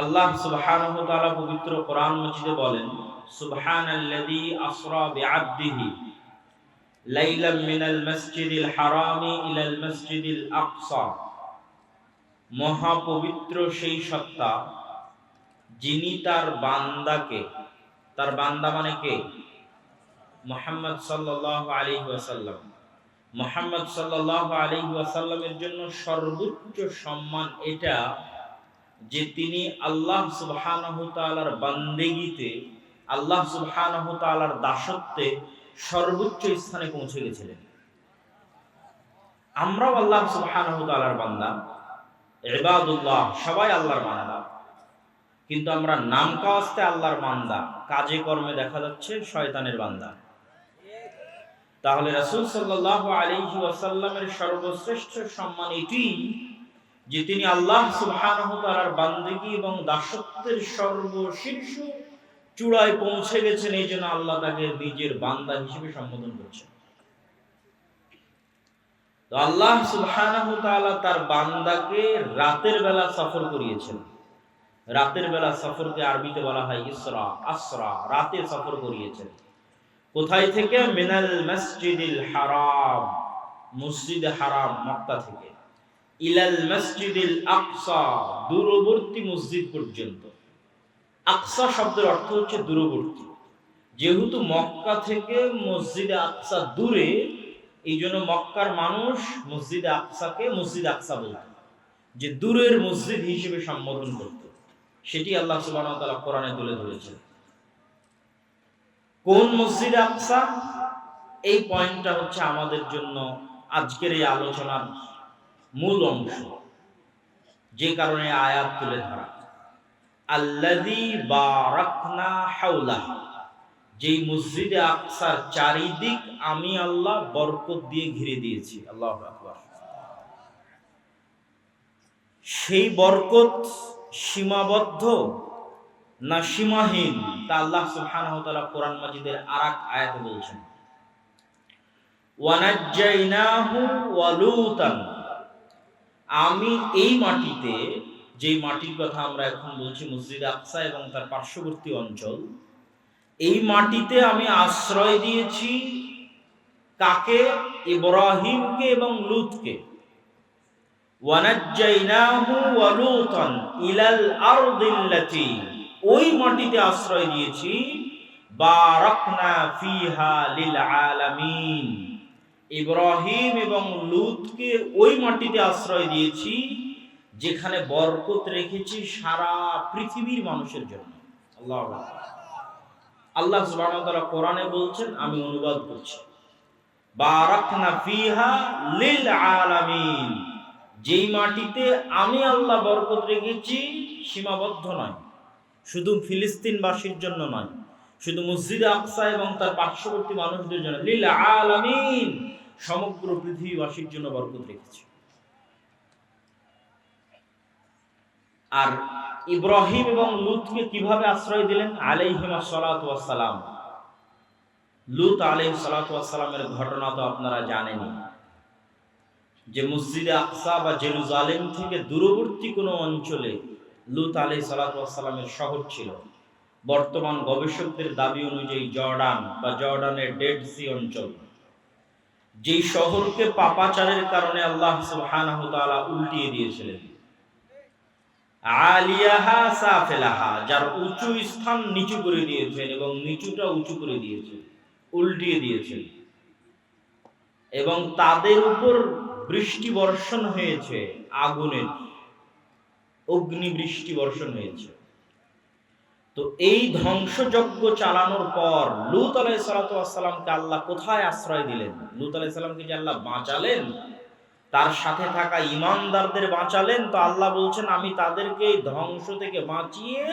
আল্লাহ সুবহানাহু ওয়া তাআলা পবিত্র কোরআন মাজিদে বলেন, সুবহানাল্লাযী আসরা বিআবদিহি লাইলাম মিনাল মাসজিদিল হারামি ইলাল মাসজিদিল আকসা। মহা পবিত্র সেই সত্তা যিনি তার বান্দাকে, তার বান্দা মানে কে? মুহাম্মদ সাল্লাল্লাহু আলাইহি ওয়াসাল্লাম। মুহাম্মদ সাল্লাল্লাহু আলাইহি ওয়াসাল্লামের জন্য সর্বোচ্চ সম্মান এটা যে তিনি আল্লাহ সুবহানাহু তাআলার বান্দেগিতে, আল্লাহ সুবহানাহু তাআলার দাসত্বে সর্বোচ্চ স্থানে পৌঁছে গেছিলেন। আমরাও আল্লাহ সুবহানাহু তাআলার বান্দা, ইবাদুল্লাহ, সবাই আল্লাহর বান্দা, কিন্তু আমরা নাম কাওয়াস্তে আল্লাহর বান্দা, কাজে কর্মে দেখা যাচ্ছে শয়তানের বান্দা। তাহলে রাসূল সাল্লাল্লাহু আলাইহি ওয়াসাল্লামের সর্বশ্রেষ্ঠ সম্মান এটি যে তিনি আল্লাহ সুবহানাহু তাআলার বান্দেগী এবং দাসত্বের সর্বশীর্ষ চূড়ায় পৌঁছে গেছেন। এই জন্য আল্লাহ তাকে নিজের বান্দা হিসেবে সম্বোধন করছেন। তো আল্লাহ সুবহানাহু তাআলা তার বান্দাকে রাতের বেলা সফর করিয়েছেন। রাতের বেলা সফরকে আরবিতে বলা হয় ইসরা, আসরা, রাতে সফর করিয়েছেন। কোথায় থেকে? মিনাল মসজিদিল হারাম, মসজিদ হারাম মক্কা থেকে, ইলাল মসজিদিল আকসা, দূরবর্তী মসজিদ পর্যন্ত। আকসা শব্দের অর্থ হচ্ছে দূরবর্তী। যেহেতু মক্কা থেকে মসজিদে আকসা দূরে, এই জন্য মক্কার মানুষ মসজিদে আকসাকে মসজিদ আকসা বলত, যে দূরের মসজিদ হিসেবে সম্বোধন করত। সেটি আল্লাহ সুবহানাহু ওয়া তাআলা কোরআনে তুলে ধরেছেন। কোন মসজিদ আকসা? এই পয়েন্টটা হচ্ছে আমাদের জন্য আজকের এই আলোচনার মূল অংশ, যে কারণে আয়াত তুলে ধরা। আল্লাযী বারাকনা হাওলাহু, যেই মসজিদে আকসার চারিদিক আমি আল্লাহ বরকত দিয়ে ঘিরে দিয়েছি। আল্লাহু আকবার। সেই বরকত সীমাবদ্ধ না সীমাহীন, তা আল্লাহ সুবহানাহু ওয়া তাআলা কোরআন মাজিদের আরেক আয়াতে বলছেন, ওয়ানাজ্জাইনাহু ওয়া লূতান। আমি এই মাটিতে, যেই মাটির কথা আমরা এখন বলছি মসজিদ আকসা এবং তার পার্শ্ববর্তী অঞ্চল, এই মাটিতে আমি আশ্রয় দিয়েছি কাকে? ইব্রাহিমকে এবং লূতকে। ওয়ানাজ্জাইনাহু ওয়া লূতান ইলাল আরদিল্লাতী, ওই মাটিতে আশ্রয় দিয়েছি বারাকনা ফিহা লিল আলামিন। ইব্রাহিম এবং লূতকে ওই মাটিতে আশ্রয় দিয়েছি যেখানে বরকত রেখেছি সারা পৃথিবীর মানুষের জন্য। আল্লাহু আকবার। আল্লাহ সুবহানাহু ওয়া তাআলা কোরআনে বলছেন, আমি অনুবাদ করছি, বারাকনা ফিহা লিল আলামিন, যেই মাটিতে আমি আল্লাহ বরকত রেখেছি সীমাবদ্ধ নয়, শুধু ফিলিস্তিনবাসীর জন্য নয়, শুধু মসজিদ আকসা এবং তার পার্শ্ববর্তী মানুষদের জন্য, লিল আলামিন, সমগ্র পৃথিবীবাসীর জন্য বরকত রেখেছি। আর ইব্রাহিম এবং লূতকে কিভাবে আশ্রয় দিলেন? আলাইহিমা সালাতু ওয়াস সালাম। লূত আলাইহিস সালাতু ওয়াস সালামের ঘটনা তো আপনারা জানেনই, যে মসজিদে আকসা বা জেরুজালেম থেকে দূরবর্তী কোনো অঞ্চলে লূত আলাইহিস সালাতু ওয়াস সালামের শহর ছিল। বর্তমান গবেষকদের দাবি অনুযায়ী জর্ডান বা জর্ডানের ডেড সি অঞ্চল, যেই শহরকে পাপাচারের কারণে আল্লাহ সুবহানাহু ওয়া তাআলা উল্টিয়ে দিয়েছিলেন। আলিয়াহা সাফিলাহা, যার উঁচু স্থান নিচু করে দিয়েছেন এবং নিচুটা উঁচু করে দিয়েছেন, উল্টিয়ে দিয়েছেন, এবং তাদের উপর বৃষ্টি বর্ষণ হয়েছে, আগুনের অগ্নি বৃষ্টি বর্ষণ হয়েছে। তো এই ধ্বংসযজ্ঞ চালানোর পর লূত আলাইহিস সালাতু ওয়াস সালামকে আল্লাহ কোথায় আশ্রয় দিলেন? লূত আলাইহিস সালামকে যে আল্লাহ বাঁচালেন, তার সাথে থাকা ঈমানদারদের বাঁচালেন, তো আল্লাহ বলছেন আমি তাদেরকে ধ্বংস থেকে বাঁচিয়ে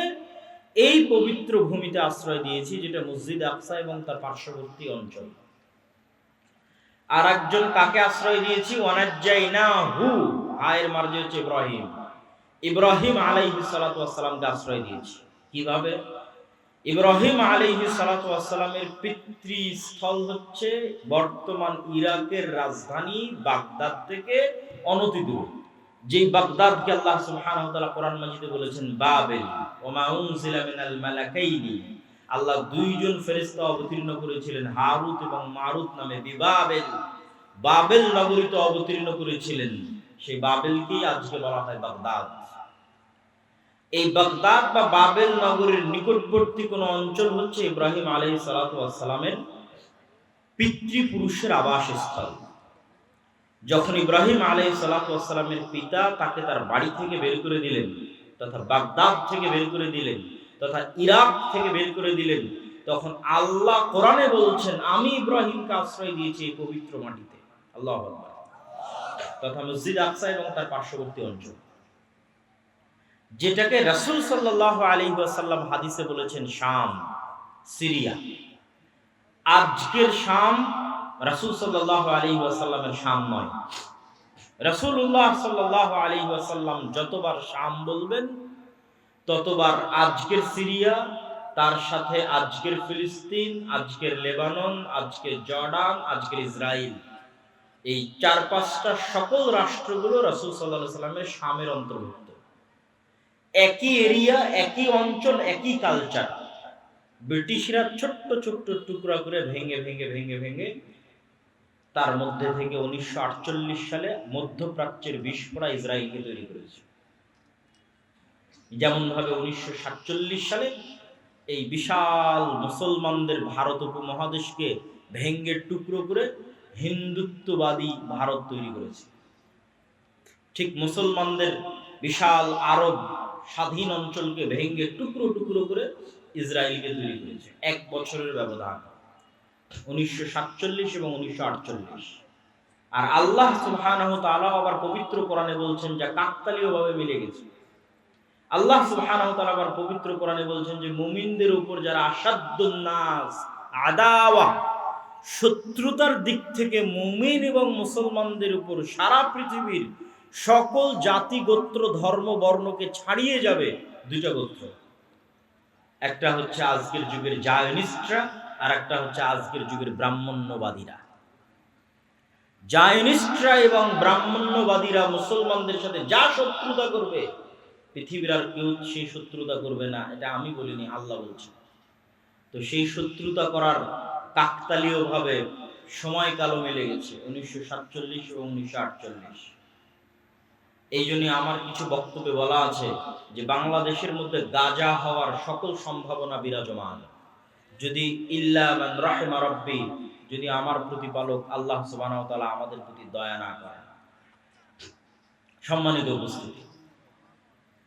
এই পবিত্র ভূমিতে আশ্রয় দিয়েছি, যেটা মসজিদ আকসা এবং তার পার্শ্ববর্তী অঞ্চল। আর একজন কাকে আশ্রয় দিয়েছি? ওয়ানাজ্জাইনাহু, আয়ের মার্জি হচ্ছে ইব্রাহিম। ইব্রাহিম আলাইহিস সালাতু ওয়াস সালামকে আশ্রয় দিয়েছি। কিভাবে? ইব্রাহিম আলাইহিস সালাতু ওয়াস সালামের পিতৃস্থল হচ্ছে বর্তমান ইরাকের রাজধানী বাগদাদ থেকে অনতি দূরে, যেই বাগদাদকে আল্লাহ সুবহানাহু ওয়া তাআলা কোরআন মাজিদে বলেছেন বাবেল, ওয়া মা উনজিলা মিনাল মালাকাইনি, আল্লাহ দুইজন ফেরেশতা অবতীর্ণ করেছিলেন হারুত এবং মারুত নামে বিবাবেল, বাবেল নগরীতে অবতীর্ণ করেছিলেন। সেই বাবেলকেই আজকে বলা হয় বাগদাদ। এই বাগদাদ বা বাবেল নগরীর নিকটবর্তী কোন অঞ্চল হচ্ছে ইব্রাহিম আলাইহিস সালাতু ওয়াস সালামের পিতৃপুরুষের আবাসস্থল। যখন ইব্রাহিম আলাইহিস সালাতু ওয়াস সালামের পিতা তাকে তার বাড়ি থেকে বের করে দিলেন, তথা বাগদাদ থেকে বের করে দিলেন, তথা ইরাক থেকে বের করে দিলেন, তখন আল্লাহ কোরআনে বলছেন আমি ইব্রাহিমকে আশ্রয় দিয়েছি এই পবিত্র মাটিতে। আল্লাহু আকবার। তথা মসজিদ আকসা এবং তার পার্শ্ববর্তী অঞ্চল, যেটাকে রাসূল সাল্লাল্লাহু আলাইহি ওয়াসাল্লাম হাদিসে বলেছেন শাম, সিরিয়া। আজকের শাম রাসূল সাল্লাল্লাহু আলাইহি ওয়াসাল্লামের শাম নয়। রাসূলুল্লাহ সাল্লাল্লাহু আলাইহি ওয়াসাল্লাম যতবার শাম বলবেন ততবার আজকের সিরিয়া, তার সাথে আজকের ফিলিস্তিন, আজকের লেবানন, আজকের জর্ডান, আজকের ইসরায়েল, এই 4-5টা সকল রাষ্ট্রগুলো রাসূল সাল্লাল্লাহু আলাইহি ওয়াসাল্লামের শামের অন্তর্ভুক্ত। একই এরিয়া, একই অঞ্চল, একই কালচার। ব্রিটিশরা ছোট্ট ছোট্ট টুকরা করে ভেঙে ভেঙে ভেঙে ভেঙে তার মধ্যে থেকে 1948 সালে মধ্যপ্রাচ্যের বিস্ফোরা ইসরায়েলকে তৈরি করেছে। যেমন ভাবে 1947 সালে এই বিশাল মুসলমানদের ভারত উপমহাদেশকে ভেঙে টুকরো করে হিন্দুত্ববাদী ভারত তৈরি করেছে, ঠিক মুসলমানদের বিশাল আরব স্বাধীন অঞ্চলকে ভেঙে টুকরো টুকরো করে ইসরায়েলকে তৈরি করেছে। 1 বছরের ব্যবধান, 1947 এবং 1948। আর আল্লাহ সুবহানাহু ওয়া তাআলা আবার পবিত্র কোরআনে বলছেন যা কাকতালীয়ভাবে মিলে গেছে। আল্লাহ সুবহানাহু ওয়া তাআলা আবার পবিত্র কোরআনে বলছেন যে মুমিনদের উপর যারা আসাদ্দুন নাস আদাওয়া, শত্রুতার দিক থেকে মুমিন এবং মুসলমানদের উপর সারা পৃথিবীর সকল জাতি গোত্র ধর্ম বর্ণকে ছাড়িয়ে যাবে 2টা গোত্র। একটা হচ্ছে আজকের যুগের জায়নিস্টরা, আর একটা হচ্ছে আজকের যুগের ব্রাহ্মণ্যবাদীরা। জায়নিস্টরা এবং ব্রাহ্মণ্যবাদীরা মুসলমানদের সাথে যা শত্রুতা করবে, পৃথিবীর আর কেউ সেই শত্রুতা করবে না, এটা আমি বলিনি, আল্লাহ বলছেন। তো সেই শত্রুতা করার কাকতালীয়ভাবে সময়কালও মিলে গেছে 1947 এবং 1948। এই জন্য আমার কিছু বক্তব্যে বলা আছে যে বাংলাদেশের মধ্যে গাজা হওয়ার সকল সম্ভাবনা বিরাজমান, যদি ইল্লা মান রাহিমা রাব্বি, যদি আমার প্রতিপালক আল্লাহ সুবহানাহু ওয়া তাআলা আমাদের প্রতি দয়া না করেন। সম্মানিত উপস্থিতি,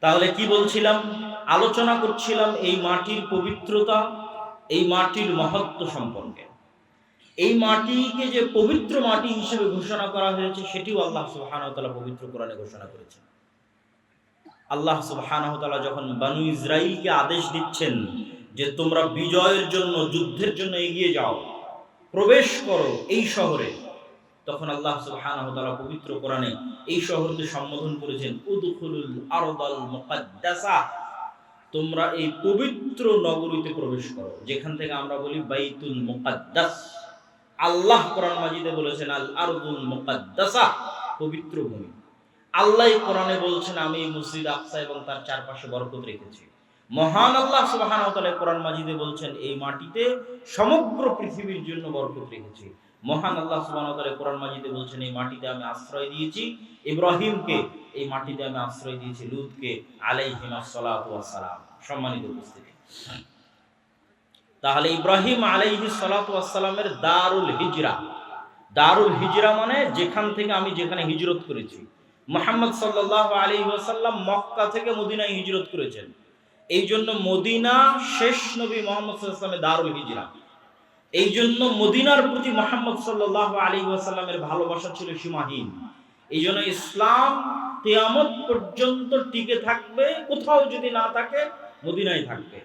তাহলে কি বলছিলাম? আলোচনা করছিলাম এই মাটির পবিত্রতা, এই মাটির মহত্ব সম্পর্কে। এই মাটিকে যে পবিত্র মাটি হিসেবে ঘোষণা করা হয়েছে সেটিও আল্লাহ সুবহানাহু ওয়া তাআলা পবিত্র কোরআনে ঘোষণা করেছেন। আল্লাহ সুবহানাহু ওয়া তাআলা যখন বনু ইসরাইলকে আদেশ দিচ্ছেন যে তোমরা বিজয়ের জন্য, যুদ্ধের জন্য এগিয়ে যাও, প্রবেশ করো এই শহরে, তখন আল্লাহ সুবহানাহু ওয়া তাআলা পবিত্র কোরআনে এই শহরকে সম্বোধন করেছেন উদখুলুল আরদাল মুকাদ্দাসা, তোমরা এই পবিত্র নগরীতে প্রবেশ করো, যেখান থেকে আমরা বলি বাইতুল মুকাদ্দাস। আল্লাহ কোরআন মাজিদে বলেছেন আল আরদুল মুকাদ্দাসা, পবিত্র ভূমি। আল্লাহ কোরআনে বলছেন আমি মসজিদ আকসা এবং তার চারপাশে বরকত রেখেছি। মহান আল্লাহ সুবহানাহু ওয়া তাআলা কোরআন মাজিদে বলছেন এই মাটিতে সমগ্র পৃথিবীর জন্য বরকত রেখেছি। মহান আল্লাহ সুবহানাহু ওয়া তাআলা কোরআন মাজিদে বলছেন এই মাটিতে আমি আশ্রয় দিয়েছি ইব্রাহিমকে, এই মাটিতে আমি আশ্রয় দিয়েছি লূতকে আলাইহিমাস সালাতু ওয়াস সালাম। সম্মানিত উপস্থিতি, তাহলে ইব্রাহিম আলাইহিস সালাতু ওয়াস সালামের দারুল হিজরা, দারুল হিজরা মানে যেখান থেকে আমি যেখানে হিজরত করেছি। মুহাম্মদ সাল্লাল্লাহু আলাইহি ওয়াসাল্লাম মক্কা থেকে মদিনায় হিজরত করেছেন, এই জন্য মদিনা শেষ নবী মুহাম্মদ সাল্লাল্লাহু আলাইহি ওয়াসাল্লামের দারুল হিজরা। এই জন্য মদিনার প্রতি মুহাম্মদ সাল্লাল্লাহু আলাইহি ওয়াসাল্লামের ভালোবাসা ছিল সীমাহীন। এই জন্য ইসলাম কিয়ামত পর্যন্ত টিকে থাকবে, কোথাও যদি না থাকে মদিনায় থাকবে।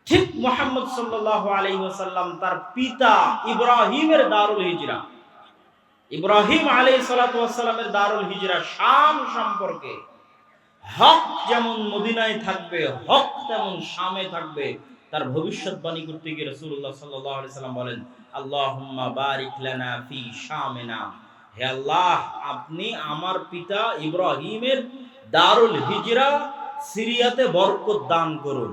ঠিক মুহাম্মদ সাল্লাল্লাহু আলাইহি ওয়াসাল্লাম তার পিতা ইব্রাহিমের দারুল হিজরা, ইব্রাহিম আলাইহিস সালাতু ওয়াস সালামের দারুল হিজরা শাম সম্পর্কে, হক যেমন মদিনায় থাকবে, হক তেমন শামে থাকবে, তার ভবিষ্যৎবাণী করতে গিয়ে রাসূলুল্লাহ সাল্লাল্লাহু আলাইহি সাল্লাম বলেন আল্লাহুম্মা বারিক লানা ফি শামিনা, হে আল্লাহ, আপনি আমার পিতা ইব্রাহিমের দারুল হিজরা সিরিয়াতে বরকত দান করুন।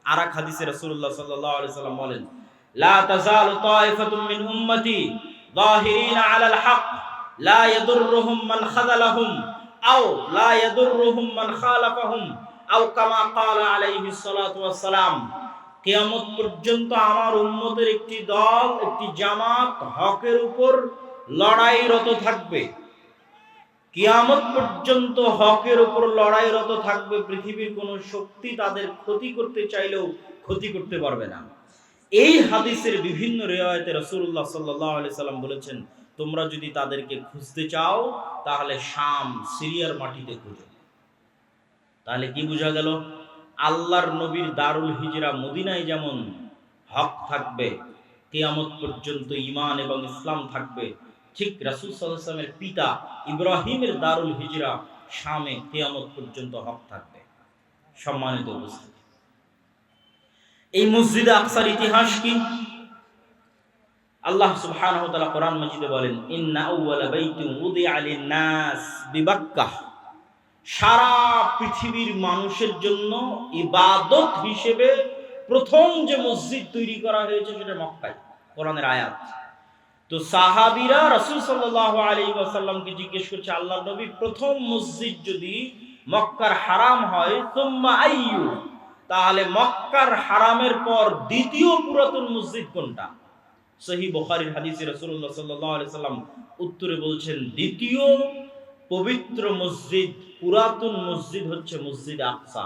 আর এক হাদিসে রাসূলুল্লাহ সাল্লাল্লাহু আলাইহি সাল্লাম বলেন, লা তাযালু তায়ফাতুম মিন উম্মতি যাহিরিনা আলাল হক লা ইয়াদুররুহুম মান খাযালাহুম আও লা ইয়াদুররুহুম মান খালাফাহুম আও কামা ক্বালা আলাইহিস সালাতু ওয়াস সালাম। কিয়ামত পর্যন্ত আমার উম্মতের একটি দল, একটি জামাত হকের উপর লড়াইরত থাকবে। কিয়ামত পর্যন্ত হকের উপর লড়াইরত থাকবে। পৃথিবীর কোন শক্তি তাদের ক্ষতি করতে চাইলেও ক্ষতি করতে পারবে না। এই হাদিসের বিভিন্ন রিওয়ায়াতে রাসূলুল্লাহ সাল্লাল্লাহু আলাইহি সাল্লাম বলেছেন, তোমরা যদি তাদেরকে খুঁজতে চাও তাহলে শাম, সিরিয়ার মাটিতে খুঁজো। তাহলে কি বোঝা গেল? আল্লাহর নবীর দারুল হিজরা মদিনায় যেমন হক থাকবে, কিয়ামত পর্যন্ত ঈমান এবং ইসলাম থাকবে, ঠিক রাসূল সাল্লাল্লাহু আলাইহি ওয়াসাল্লামের পিতা ইব্রাহিমের দারুল হিজরা শামে কিয়ামত পর্যন্ত হক থাকবে। সম্মানিত উপস্থিতি, এই মসজিদে আকসার ইতিহাস কি? আল্লাহ সুবহানাহু ওয়া তাআলা কোরআন মাজিদে বলেন, ইন্না আউওয়ালা বাইতিন উদিআ লিন-নাস বিবাক্কাহ। সারা পৃথিবীর মানুষের জন্য ইবাদত হিসেবে প্রথম যে মসজিদ তৈরি করা হয়েছে সেটা মক্কায়। কোরআনের আয়াত। তো সাহাবীরা রাসূল সাল্লাল্লাহু আলাইহি ওয়াসাল্লামকে জিজ্ঞেস করছে, আল্লাহর নবী, প্রথম মসজিদ যদি মক্কার হারাম হয়, সুম্মা আইয়ু, তাহলে মক্কার হারামের পর দ্বিতীয় পুরাতন মসজিদ কোনটা? সহিহ বুখারীর হাদিসে রাসূলুল্লাহ সাল্লাল্লাহু আলাইহি ওয়াসাল্লাম উত্তরে বলছেন, দ্বিতীয় পবিত্র মসজিদ, পুরাতন মসজিদ হচ্ছে মসজিদ আকসা।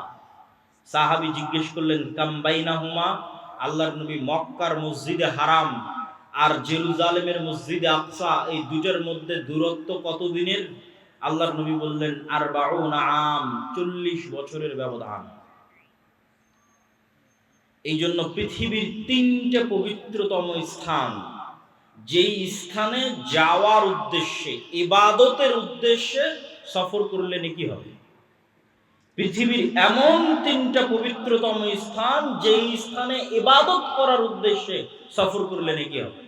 সাহাবী জিজ্ঞেস করলেন, কাম বাইনাহুমা, আল্লাহর নবী, মক্কার মসজিদে হারাম আর জেরুজালেমের মসজিদে আকসা, এই দুটার মধ্যে দূরত্ব কত দিনের? আল্লাহর নবী বললেন, 40 আম, 40 বছরের ব্যবধান। এই জন্য পৃথিবীর 3টে পবিত্রতম স্থান, যেই স্থানে যাওয়ার উদ্দেশ্যে, ইবাদতের উদ্দেশ্যে সফর করলে নাকি হবে। পৃথিবীর এমন 3টা পবিত্রতম স্থান, যেই স্থানে ইবাদত করার উদ্দেশ্যে সফর করলে নাকি হবে।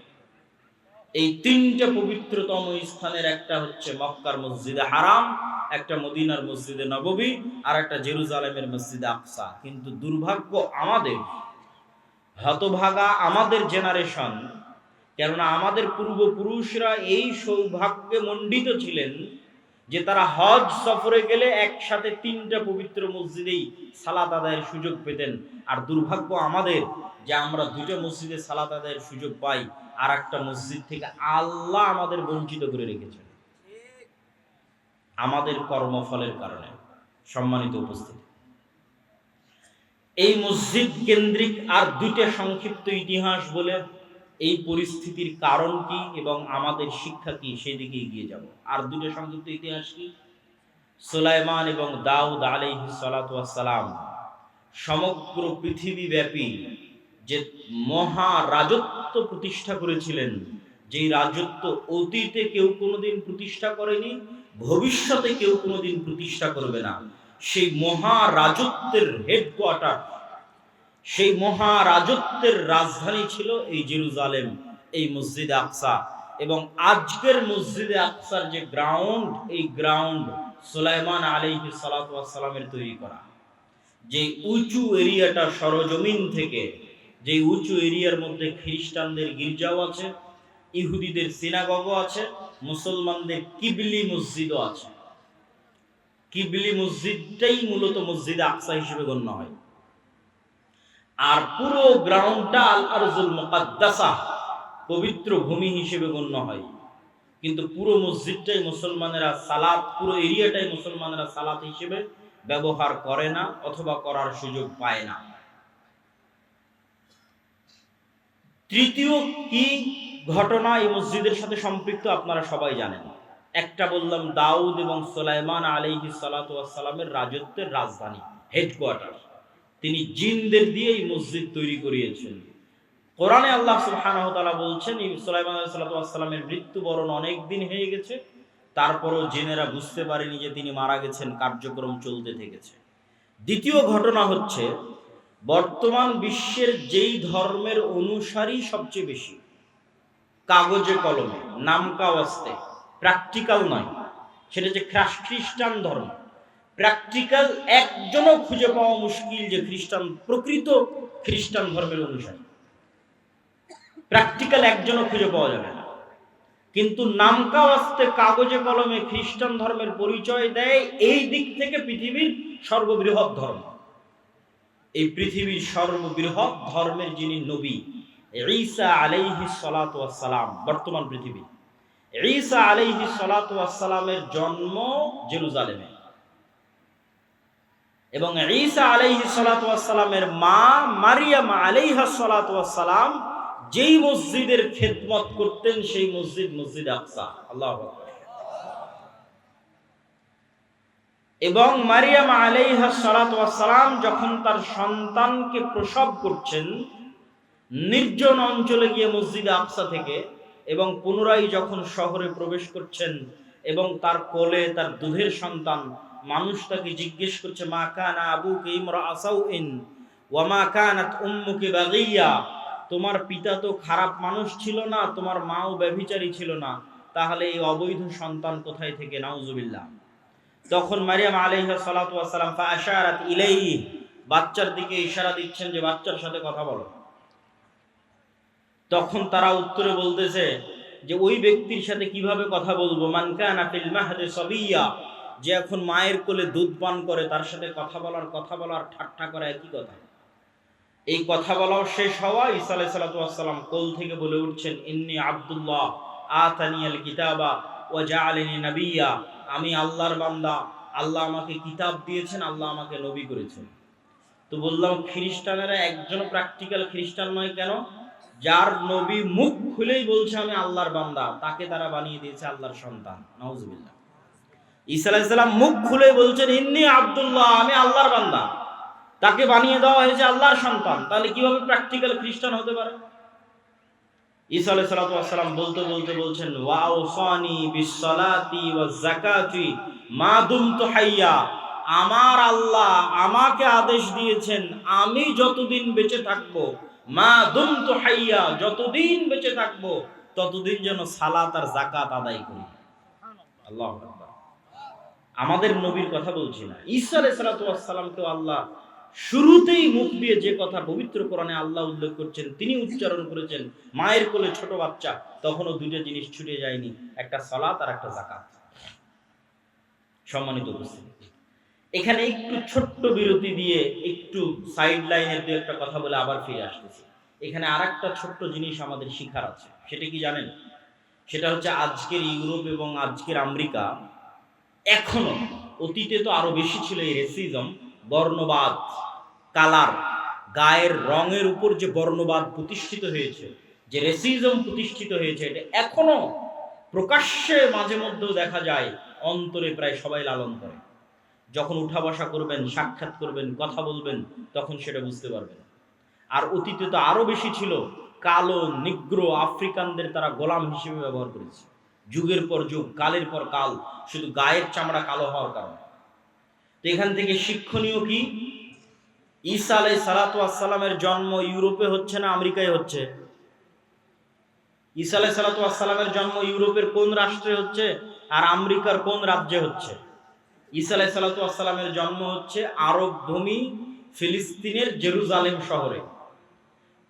এই 3টা পবিত্রতম স্থানের একটা হচ্ছে মক্কার মসজিদে হারাম, একটা মদিনার মসজিদে নববী, আর একটা জেরুজালেমের মসজিদে আকসা। কিন্তু দুর্ভাগ্য আমাদের, হতভাগা আমাদের জেনারেশন, কেননা আমাদের পূর্বপুরুষরা এই সৌভাগ্যে মণ্ডিত ছিলেন যে তারা হজ সফরে গেলে একসাথে 3টা পবিত্র মসজিদেই সালাত আদায়ের সুযোগ পেতেন। আর দুর্ভাগ্য আমাদের যে আমরা 2টা মসজিদে সালাত আদায়ের সুযোগ পাই, আর একটা মসজিদ থেকে আল্লাহ আমাদের বঞ্চিত করে রেখেছেন আমাদের কর্মফলের কারণে। সম্মানিত উপস্থিতি, এই মসজিদ কেন্দ্রিক আর 2টা সংক্ষিপ্ত ইতিহাস বলে এই পরিস্থিতির কারণ কি এবং আমাদের শিক্ষা কি সেদিকে এগিয়ে যাব। আর 2টা সংক্ষিপ্ত ইতিহাস কি? সুলাইমান এবং দাউদ আলাইহিস সালাতু ওয়াস সালাম সমগ্র পৃথিবীব্যাপী যে মহা রাজত্ব প্রতিষ্ঠা করেছিলেন, যেই রাজত্ব অতীতে কেউ কোনোদিন প্রতিষ্ঠা করেনি, ভবিষ্যতে কেউ কোনোদিন প্রতিষ্ঠা করবে না, সেই মহা রাজত্বের হেডকোয়ার্টার, সেই মহা রাজত্বের রাজধানী ছিল এই জেরুজালেম, এই মসজিদে আকসা। এবং আজকের মসজিদে আকসার যে গ্রাউন্ড, এই গ্রাউন্ড সুলাইমান আলাইহিস সালাতু ওয়াস সালামের তৈরি করা। যে উঁচু এরিয়াটা সরজমিন থেকে, যে উঁচু এরিয়ার মধ্যে খ্রিস্টানদের গির্জাও আছে, ইহুদিদের সিনাগগও আছে, মুসলমানদের কিবলি মসজিদও আছে। কিবলি মসজিদটাই মূলত মসজিদে আকসা হিসেবে গণ্য হয়। আর পুরো গ্রাউন্ডটা আল আরজুল মুকাদ্দাসা, পবিত্র ভূমি হিসেবে গণ্য হয়। কিন্তু পুরো মসজিদটাই মুসলমানেরা সালাত, পুরো এরিয়াটাই মুসলমানেরা সালাত হিসেবে ব্যবহার করে না অথবা করার সুযোগ পায় না। তৃতীয় কি ঘটনা এই মসজিদের সাথে সম্পৃক্ত আপনারা সবাই জানেন। একটা বললাম, দাউদ এবং সুলাইমান আলাইহিস সালাতু ওয়াস সালামের রাজত্বের রাজধানী, হেডকোয়ার্টার। তিনি জিনদের দিয়ে এই মসজিদ তৈরি করিয়েছেন। কোরআনে আল্লাহ সুবহানাহু ওয়া তাআলা বলছেন, সুলাইমান আলাইহিস সালাতু ওয়াস সালামের মৃত্যুবরণ অনেক দিন হয়ে গেছে, তারপরও জিনেরা বুঝতে পারেনি যে তিনি মারা গেছেন, কার্যক্রম চলতে থেকেছে। দ্বিতীয় ঘটনা হচ্ছে, বর্তমান বিশ্বের যেই ধর্মের অনুসারী সবচেয়ে বেশি, কাগজে কলমে নামকা ওয়াস্তে, প্র্যাকটিক্যাল নয়, সেটা যে খ্রিস্টান ধর্ম। প্র্যাকটিক্যাল একজনও খুঁজে পাওয়া মুশকিল যে প্রকৃত খ্রিস্টান ধর্মের অনুসারী। প্র্যাকটিক্যাল একজনও খুঁজে পাওয়া যাবে না। কিন্তু নামকা ওয়াস্তে কাগজে কলমে খ্রিস্টান ধর্মের পরিচয় দেয় এই দিক থেকে পৃথিবীর সর্ববৃহৎ ধর্ম। এই পৃথিবীর সর্ববৃহৎ ধর্মের যিনি নবী ঈসা আলাইহিস সালাতু ওয়াস সালাম, বর্তমান পৃথিবী, ঈসা আলাইহিস সালাতু ওয়াস সালামের জন্ম জেরুজালেমে, এবং ঈসা আলাইহিস সালাতু ওয়াস সালামের মা মারিয়াম আলাইহাস সালাতু ওয়াস সালাম যেই মসজিদের খেদমত করতেন সেই মসজিদ আকসা। আল্লাহু আকবার। এবং মারিয়াম আলাইহাস সালাতু ওয়াস সালাম যখন তার সন্তানকে প্রসব করছেন নির্জন অঞ্চলে গিয়ে মসজিদে আকসা থেকে, এবং পুনরায় যখন শহরে প্রবেশ করছেন এবং তার কোলে তার দুধের সন্তান, মানুষ তাকে জিজ্ঞেস করছে মা কানা আবুকা ইমরাআ সাউইন ওয়া মা কানাত উম্মুকি বাগিয়া, তোমার পিতা তো খারাপ মানুষ ছিল না, তোমার মাও ব্যভিচারী ছিল না, তাহলে এই অবৈধ সন্তান কোথায় থেকে? নাউজুবিল্লাহ। তখন মারিয়াম আলাইহিস সালাতু ওয়াস সালাম ফাআশারাত ইলাইহি, বাচ্চার দিকে ইশারা দিচ্ছেন যে বাচ্চার সাথে কথা বলো। তখন তারা উত্তরে বলতেছে যে ওই ব্যক্তির সাথে কিভাবে কথা বলবো, মান কানা ফিল মাহদি সাবিয়্যা, যে এখন মায়ের কোলে দুধ পান করে, তার সাথে কথা বলার ঠাট্টা করা একই কথা। এই কথা বলাও শেষ হওয়া, ঈসা আলাইহিস সালাতু ওয়াস সালাম কোল থেকে বলে উঠছেন ইন্নী আব্দুল্লাহ আতানিয়াল কিতাবা ওয়া জাআলানি নাবিয়্যা, আমি আল্লাহর বান্দা, আল্লাহ আমাকে কিতাব দিয়েছেন, আল্লাহ আমাকে নবী করেছেন। তো বললাম খ্রিস্টানেরা একজন প্র্যাকটিক্যাল খ্রিস্টান নয় কেন? যার নবী মুখ খুলেই বলছে আমি আল্লাহর বান্দা, তাকে তারা বানিয়ে দিয়েছে আল্লাহর সন্তান। নাউজুবিল্লাহ। ঈসা আলাইহিস সালাম মুখ খুলে বলছেন ইন্নী আব্দুল্লাহ, আমি আল্লাহর বান্দা, তাকে বানিয়ে দেওয়া হয়েছে আল্লাহর সন্তান। তাহলে কিভাবে প্র্যাকটিক্যাল খ্রিস্টান হতে পারে? ঈসা আলাইহিস সালাতু ওয়াস সালাম বলতে বলছেন ওয়া আওসানি বিসসালাতি ওয়াজ যাকাতি মা দুমতু হাইয়া, আমার আল্লাহ আমাকে আদেশ দিয়েছেন আমি যতদিন বেঁচে থাকবো, মা দুমতু হাইয়া, যতদিন বেঁচে থাকবো ততদিন যেন সালাত আর যাকাত আদায় করি। আল্লাহু আকবার। আমাদের নবীর কথা বলছি না, ঈসা আলাইহিস সালাতু ওয়াস সালামকে আল্লাহ শুরুতেই মুখ দিয়ে যে কথা পবিত্র কোরআনে আল্লাহ উল্লেখ করছেন, তিনি উচ্চারণ করেছেন মায়ের কোলে ছোট বাচ্চা, তখনও দুইটা জিনিস ছুটে যায়নি, একটা সালাত আর একটা যাকাত। সম্মানিত উপস্থিতি, এখানে একটু ছোট্ট বিরতি দিয়ে একটু সাইড লাইনের দু একটা কথা বলে আবার ফিরে আসতেছি। এখানে আরেকটা ছোট্ট জিনিস আমাদের শিখার আছে, সেটা কি জানেন? সেটা হচ্ছে আজকের ইউরোপ এবং আজকের আমেরিকা এখনো, অতীতে তো আরো বেশি ছিল এই রেসিজম, বর্ণবাদ, কালার, গায়ের রঙের উপর যে বর্ণবাদ প্রতিষ্ঠিত হয়েছে, যে রেসিজম প্রতিষ্ঠিত হয়েছে, এটা এখনো প্রকাশ্যে মাঝে মধ্যেও দেখা যায়, অন্তরে প্রায় সবাই লালন করে। যখন উঠা বসা করবেন, সাক্ষাৎ করবেন, কথা বলবেন, তখন সেটা বুঝতে পারবেন। আর অতীতে তো আরো বেশি ছিল, কালো, নিগ্রো, আফ্রিকানদের তারা গোলাম হিসেবে ব্যবহার করেছে, যুগের পর যুগ, কালের পর কাল, শুধু গায়ের চামড়া কালো হওয়ার কারণে। তো এখান থেকে শিক্ষণীয় কি? ঈসা আলাইহিস সালাতু ওয়াস সালামের জন্ম ইউরোপে হচ্ছে না আমেরিকায় হচ্ছে? ঈসা আলাইহিস সালাতু ওয়াস সালামের জন্ম ইউরোপের কোন রাষ্ট্রে হচ্ছে আর আমেরিকার কোন রাজ্যে হচ্ছে? ঈসা আলাইহিস সালাতু ওয়াস সালামের জন্ম হচ্ছে আরব ভূমি ফিলিস্তিনের জেরুজালেম শহরে।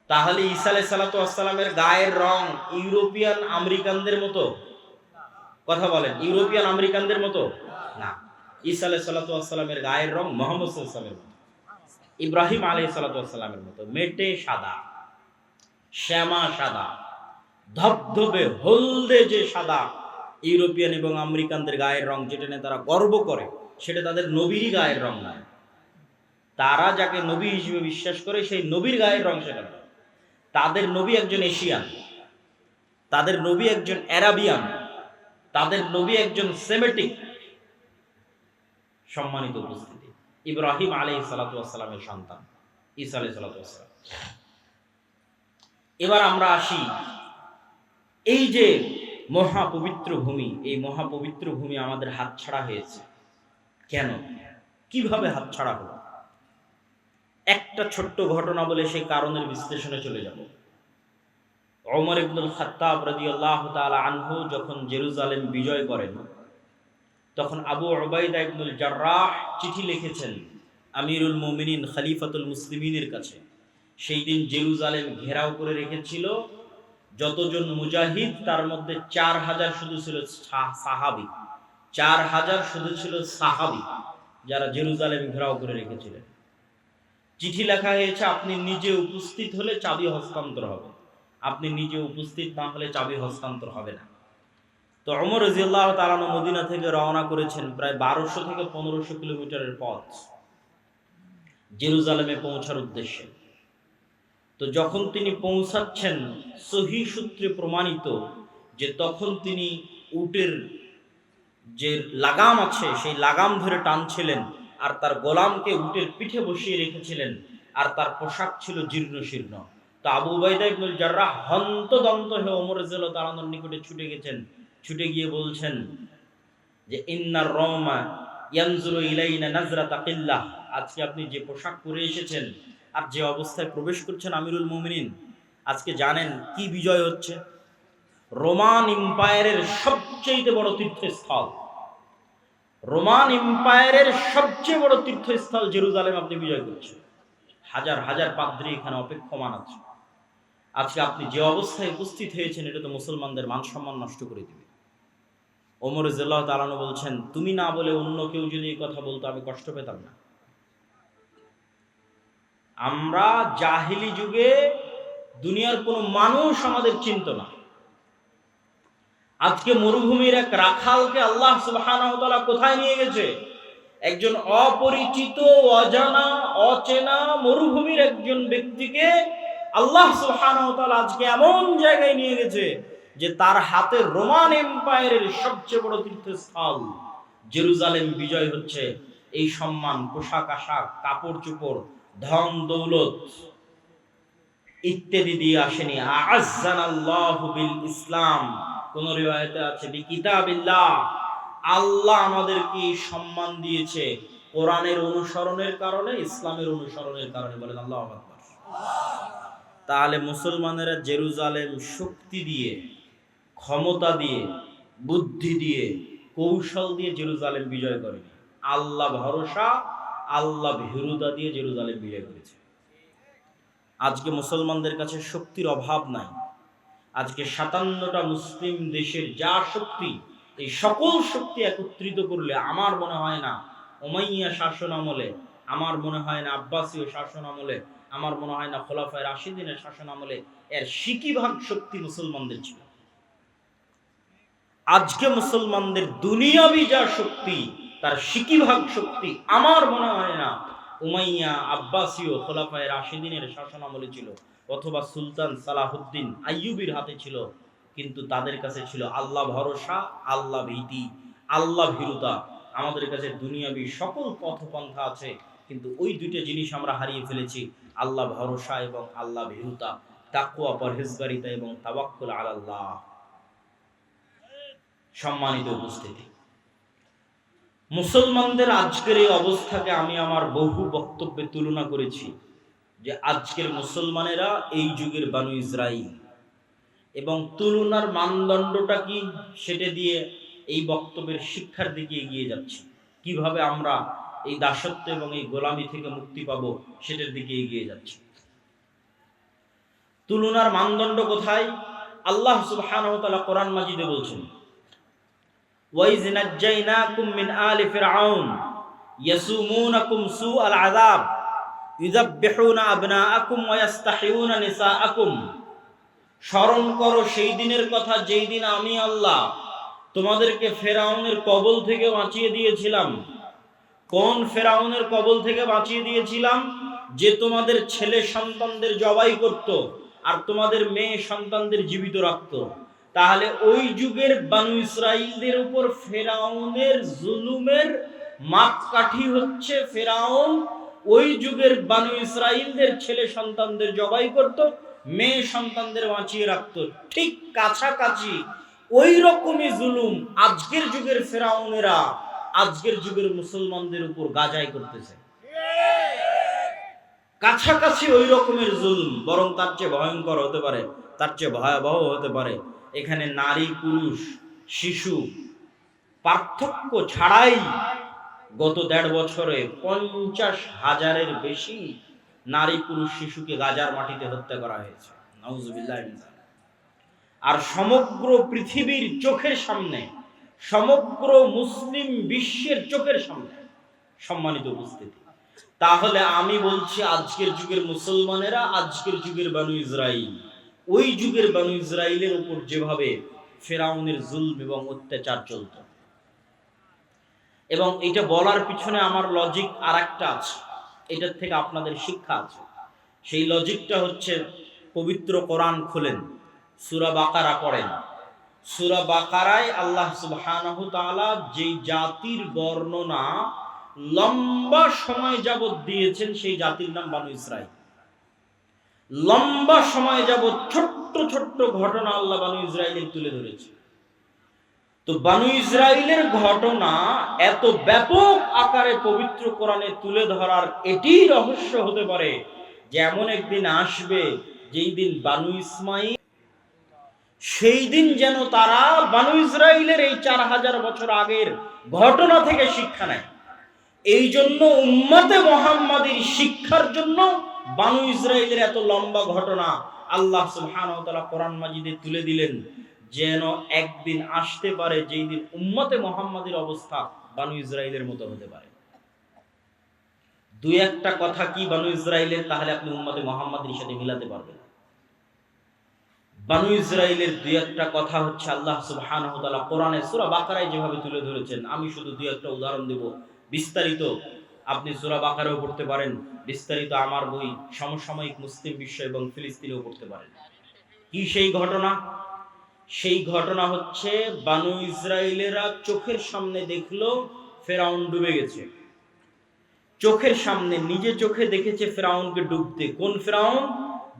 তাহলে ঈসা আলাইহিস সালাতু ওয়াস সালামের গায়ের রং ইউরোপিয়ান আমেরিকানদের মতো? কথা বলেন, ইউরোপিয়ান আমেরিকানদের মতো না। ঈসা আলাইহিস সালাতু ওয়াস সালামের গায়ের রং মুহাম্মদ সাল্লাল্লাহু আলাইহি ওয়াসাল্লামের মতো, ইব্রাহিম আলাইহিস সালাতু ওয়াস সালামের মতো, মেটে সাদা, শ্যামা সাদা, ধবধবে হলদে যে সাদা ইউরোপিয়ান এবং আমেরিকানদের গায়ের রং, যেটা নিয়ে তারা গর্ব করে, সেটা তাদের নবীরই গায়ের রং নয়। তারা যাকে নবী হিসেবে বিশ্বাস করে সেই নবীর গায়ের রং সেটা নয়। তাদের নবী একজন এশিয়ান, তাদের নবী একজন অ্যারাবিয়ান, তাদের নবী একজন সেমেটিক। সম্মানিত উপস্থিতি, ইব্রাহিম আলাইহিস সালাতু ওয়াস সালামের সন্তান ঈসা আলাইহিস সালাতু ওয়াস সালাম। এবার আমরা আসি এই যে মহাপবিত্র ভূমি, এই মহাপবিত্র ভূমি আমাদের হাতছাড়া হয়েছে কেন? কিভাবে হাতছাড়া হলো? একটা ছোট্ট ঘটনা বলে সেই কারণের বিশ্লেষণে চলে যাব। ওমর ইবনুল খাত্তাব রাদিয়াল্লাহু তাআলা আনহু যখন জেরুজালেম বিজয় করেন, তখন আবু উবাইদা ইবনুল জাররাহ চিঠি লিখেছেন আমিরুল মুমিনিন খলিফাতুল মুসলিমিনের কাছে। সেই দিন জেরুজালেম ঘেরাও করে রেখেছিল যতজন মুজাহিদ, তার মধ্যে 4000 শুধু ছিল সাহাবী। 4000 শুধু ছিল সাহাবী, যারা জেরুজালেম ঘেরাও করে রেখেছিলেন। চিঠি লেখা হয়েছে, আপনি নিজে উপস্থিত হলে চাবি হস্তান্তর হবে, আপনি নিজে উপস্থিত না হলে চাবি হস্তান্তর হবে না। তো ওমর রাদিয়াল্লাহু তাআলা মদিনা থেকে রওনা করেছেন প্রায় 1200 থেকে 1500 কিলোমিটারের পথ জেরুজালেমে পৌঁছার উদ্দেশ্যে। তো যখন তিনি পৌঁছাচ্ছেন, সহিহ সূত্রে প্রমাণিত যে তখন তিনি উটের যে লাগাম আছে সেই লাগাম ধরে টানছিলেন, আর তার গোলামকে উটের পিঠে বসিয়ে রেখেছিলেন, আর তার পোশাক ছিল জীর্ণ শীর্ণ। তো আবু উবাইদা ইবনুল জাররাহ হন্তদন্ত হয়ে ওমর রাদিয়াল্লাহু তাআলার নিকটে ছুটে গেছেন। ছুটে গিয়ে বলছেন যে ইন্নার রওমা ইয়ানজুরু ইলাইনা নাজরাতা কিল্লাহ, আজকে আপনি যে পোশাক পরে এসেছেন আর যে অবস্থায় প্রবেশ করছেন আমিরুল মুমিনিন, আজকে জানেন কি বিজয় হচ্ছে? রোমান এম্পায়ারের সবচেয়ে বড় তীর্থস্থল, রোমান এম্পায়ারের সবচেয়ে বড় তীর্থস্থল জেরুজালেম আপনি বিজয় করছেন। হাজার হাজার পাদ্রী এখানে অপেক্ষমান আছে। আজকে আপনি যে অবস্থায় উপস্থিত হয়েছেন, এটা তো মুসলমানদের মান সম্মান নষ্ট করে দিবে। ওমর রাদিয়াল্লাহু তাআলা বলছেন, তুমি না বলে অন্য কেউ যদি এই কথা বলতো আমি কষ্ট পেতাম না। আমরা জাহিলি যুগে দুনিয়ার কোনো মানুষ আমাদের চিনত না। আজকে মরুভূমির এক রাখালকে আল্লাহ সুবহানাহু ওয়া তাআলা কোথায় নিয়ে গেছে? একজন অপরিচিত, অজানা, অচেনা মরুভূমির একজন ব্যক্তিকে আল্লাহ সুবহানাহু ওয়া তাআলা আজকে এমন জায়গায় নিয়ে গেছে যে তার হাতে রোমান এম্পায়ারের সবচেয়ে বড় তীর্থস্থল জেরুজালেম বিজয় হচ্ছে। এই সম্মান, পোশাক আশাক, কাপড় চোপড়, ধন দৌলত ইত্যাদি দিয়ে আসেনি। আ'আজ্জানাল্লাহু বিল ইসলাম, কোন রিওয়ায়াতে আছে বিকিতাবিল্লাহ, আল্লাহ আমাদেরকে সম্মান দিয়েছে কোরআনের অনুসরণের কারণে, ইসলামের অনুসরণের কারণে। বলেন আল্লাহু আকবার। তাহলে মুসলমানেরা জেরুজালেম শক্তি দিয়ে, ক্ষমতা দিয়ে, বুদ্ধি দিয়ে, কৌশল দিয়ে জেরুজালেম বিজয় করেনি। আল্লাহ ভরসা, আল্লাহ ভীরুতা দিয়ে জেরুজালেম বিজয় করেছে। আজকে মুসলমানদের কাছে শক্তির অভাব নাই। আজকে 57টা মুসলিম দেশের যা শক্তি, এই সকল শক্তি একত্রিত করলে আমার মনে হয় না উমাইয়া শাসন আমলে, আমার মনে হয় না আব্বাসীয় শাসন আমলে, আমার মনে হয় না খোলাফায়ে রাশিদিনের শাসন আমলে এর 60% শক্তি মুসলমানদের ছিল। আজকে মুসলমানদের দুনিয়াবি যা শক্তি, তার 60% শক্তি আমার মনে হয় না উমাইয়া, আব্বাসীয়, খোলাফায়ে রাশিদিনের শাসন আমলে ছিল, অথবা সুলতান সালাহুদ্দিন আইয়ুবীর হাতে ছিল। কিন্তু তাদের কাছে ছিল আল্লাহ ভরসা, আল্লাহ ভীতি, আল্লাহ ভীরুতা। আমাদের কাছে দুনিয়াবি সকল পথপন্থা আছে, কিন্তু ওই দুইটা জিনিস আমরা হারিয়ে ফেলেছি, আল্লাহ ভরসা এবং আল্লাহ ভীরুতা, তাকওয়া, পরহেজগারিতা এবং তাওয়াক্কুল আলাল্লাহ। সম্মানিত উপস্থিতি, মুসলমানদের আজকের এই অবস্থাকে আমি আমার বহু বক্তব্যে তুলনা করেছি যে আজকের মুসলমানেরা এই যুগের বানু ইসরাইল, এবং তুলনার মানদণ্ডটা কি সেটা দিয়ে এই বক্তব্যের শিক্ষার দিকে এগিয়ে যাচ্ছি। কিভাবে আমরা এই দাসত্ব এবং এই গোলামি থেকে মুক্তি পাবো সেটার দিকে এগিয়ে যাচ্ছি। তুলনার মানদণ্ড কোথায়? আল্লাহ সুবহানাহু ওয়া তাআলা কোরআন মাজিদে বলছেন, ওয়াইজ নাজ্জাইনাকুম মিন আলি ফিরআউন ইয়াসুমুনাকুম সুআল আযাব ইউযাববিহুনা আবনাআকুম ওয়া ইস্তাহিয়ুনা নিসাআকুম। স্মরণ করো সেই দিনের কথা যেই দিন আমি আল্লাহ তোমাদেরকে ফেরাউনের কবল থেকে বাঁচিয়ে দিয়েছিলাম। কোন ফেরাউনের কবল থেকে বাঁচিয়ে দিয়েছিলাম? যে তোমাদের ছেলে সন্তানদের জবাই করত আর তোমাদের মেয়ে সন্তানদের জীবিত রাখত। তাহলে ওই যুগের বানু ইসরাইলদের উপর ফেরাউনের জুলুমের মাপকাঠি হচ্ছে ফেরাউন ওই যুগের বানু ইসরাইলদের ছেলে সন্তানদের জবাই করত, মেয়ে সন্তানদের বাঁচিয়ে রাখত। ঠিক কাছাকাছি ওই রকমই জুলুম আজকের যুগের ফেরাউনেরা আজকের যুগের মুসলমানদের উপর গাজাই করতেছে। কাছাকাছি ওই রকমের জুলম, বরং তার চেয়ে ভয়ঙ্কর হতে পারে, তার চেয়ে ভয়াবহ হতে পারে। এখানে নারী পুরুষ শিশু পার্থক্য ছাড়াই গত ১.৫ বছরে ৫০,০০০-এর বেশি নারী পুরুষ শিশুকে গাজার মাটিতে হত্যা করা হয়েছে। নাউজুবিল্লাহ। আর সমগ্র পৃথিবীর চোখের সামনে, সমগ্র মুসলিম বিশ্বের চোখের সামনে, সম্মানিত উপস্থিতি। তাহলে আমি বলছি, আজকের যুগের মুসলমানেরা, আজকের যুগের বানু ইসরাইল, ওই যুগের বানু ইসরাইলের উপর যেভাবে ফেরাউনের জুলম এবং অত্যাচার চলত, এবং এটা বলার পিছনে আমার লজিক আর একটা আছে, এটার থেকে আপনাদের শিক্ষা আছে। সেই লজিকটা হচ্ছে, পবিত্র কোরআন খুলেন, সূরা বাকারা পড়েন। সূরা বাকারায় আল্লাহ সুবহানাহু তাআলা যেই জাতির বর্ণনা লম্বা সময় যাবত দিয়েছেন, সেই জাতির নাম বানু ইসরাইল। লম্বা সময় যাবত ছোট্ট ছোট্ট ঘটনা আল্লাহ বানু ইসরাইলের তুলে ধরেছে। তো বানু ইসরাইলের ঘটনা এত ব্যাপক আকারে পবিত্র কোরআনে তুলে ধরার এটি রহস্য হতে পারে যে এমন একদিন আসবে যেই দিন বানু ইসমাইল, সেই দিন যেন তারা বানু ইসরাইলের এই ৪,০০০ বছর আগের ঘটনা থেকে শিক্ষা নেয়। এই জন্য উম্মতে মুহাম্মাদীর শিক্ষার জন্য বানু ইসরাইলের এত লম্বা ঘটনা আল্লাহ সুবহানাহু ওয়া তাআলা কোরআন মাজিদে তুলে দিলেন, যেন একদিন আসতে পারে যেই দিন উম্মতে মুহাম্মাদীর অবস্থা বানু ইসরাইলের মতো হতে পারে। দুই একটা কথা কি বানু ইসরাইলের, তাহলে আপনি উম্মতে মুহাম্মাদীর সাথে মিলাতে পারবেন। বানু ইসরাইলের দুই একটা কথা হচ্ছে আল্লাহ সুবহানাহু ওয়া তাআলা কোরআনে সূরা বাকারায় যেভাবে তুলে ধরেছেন। আমি শুধু দুই একটা উদাহরণ দেব, বিস্তারিত আপনি সূরা বাকারাও পড়তে পারেন, বিস্তারিত আমার বই সমসাময়িক মুসলিম বিশ্ব এবং ফিলিস্তিনেও পড়তে পারেন। কি সেই ঘটনা? সেই ঘটনা হচ্ছে, বানু ইসরাইলেরা চোখের সামনে দেখলো ফেরাউন ডুবে গেছে। চোখের সামনে নিজে চোখে দেখেছে ফেরাউনকে ডুবতে। কোন ফেরাউন?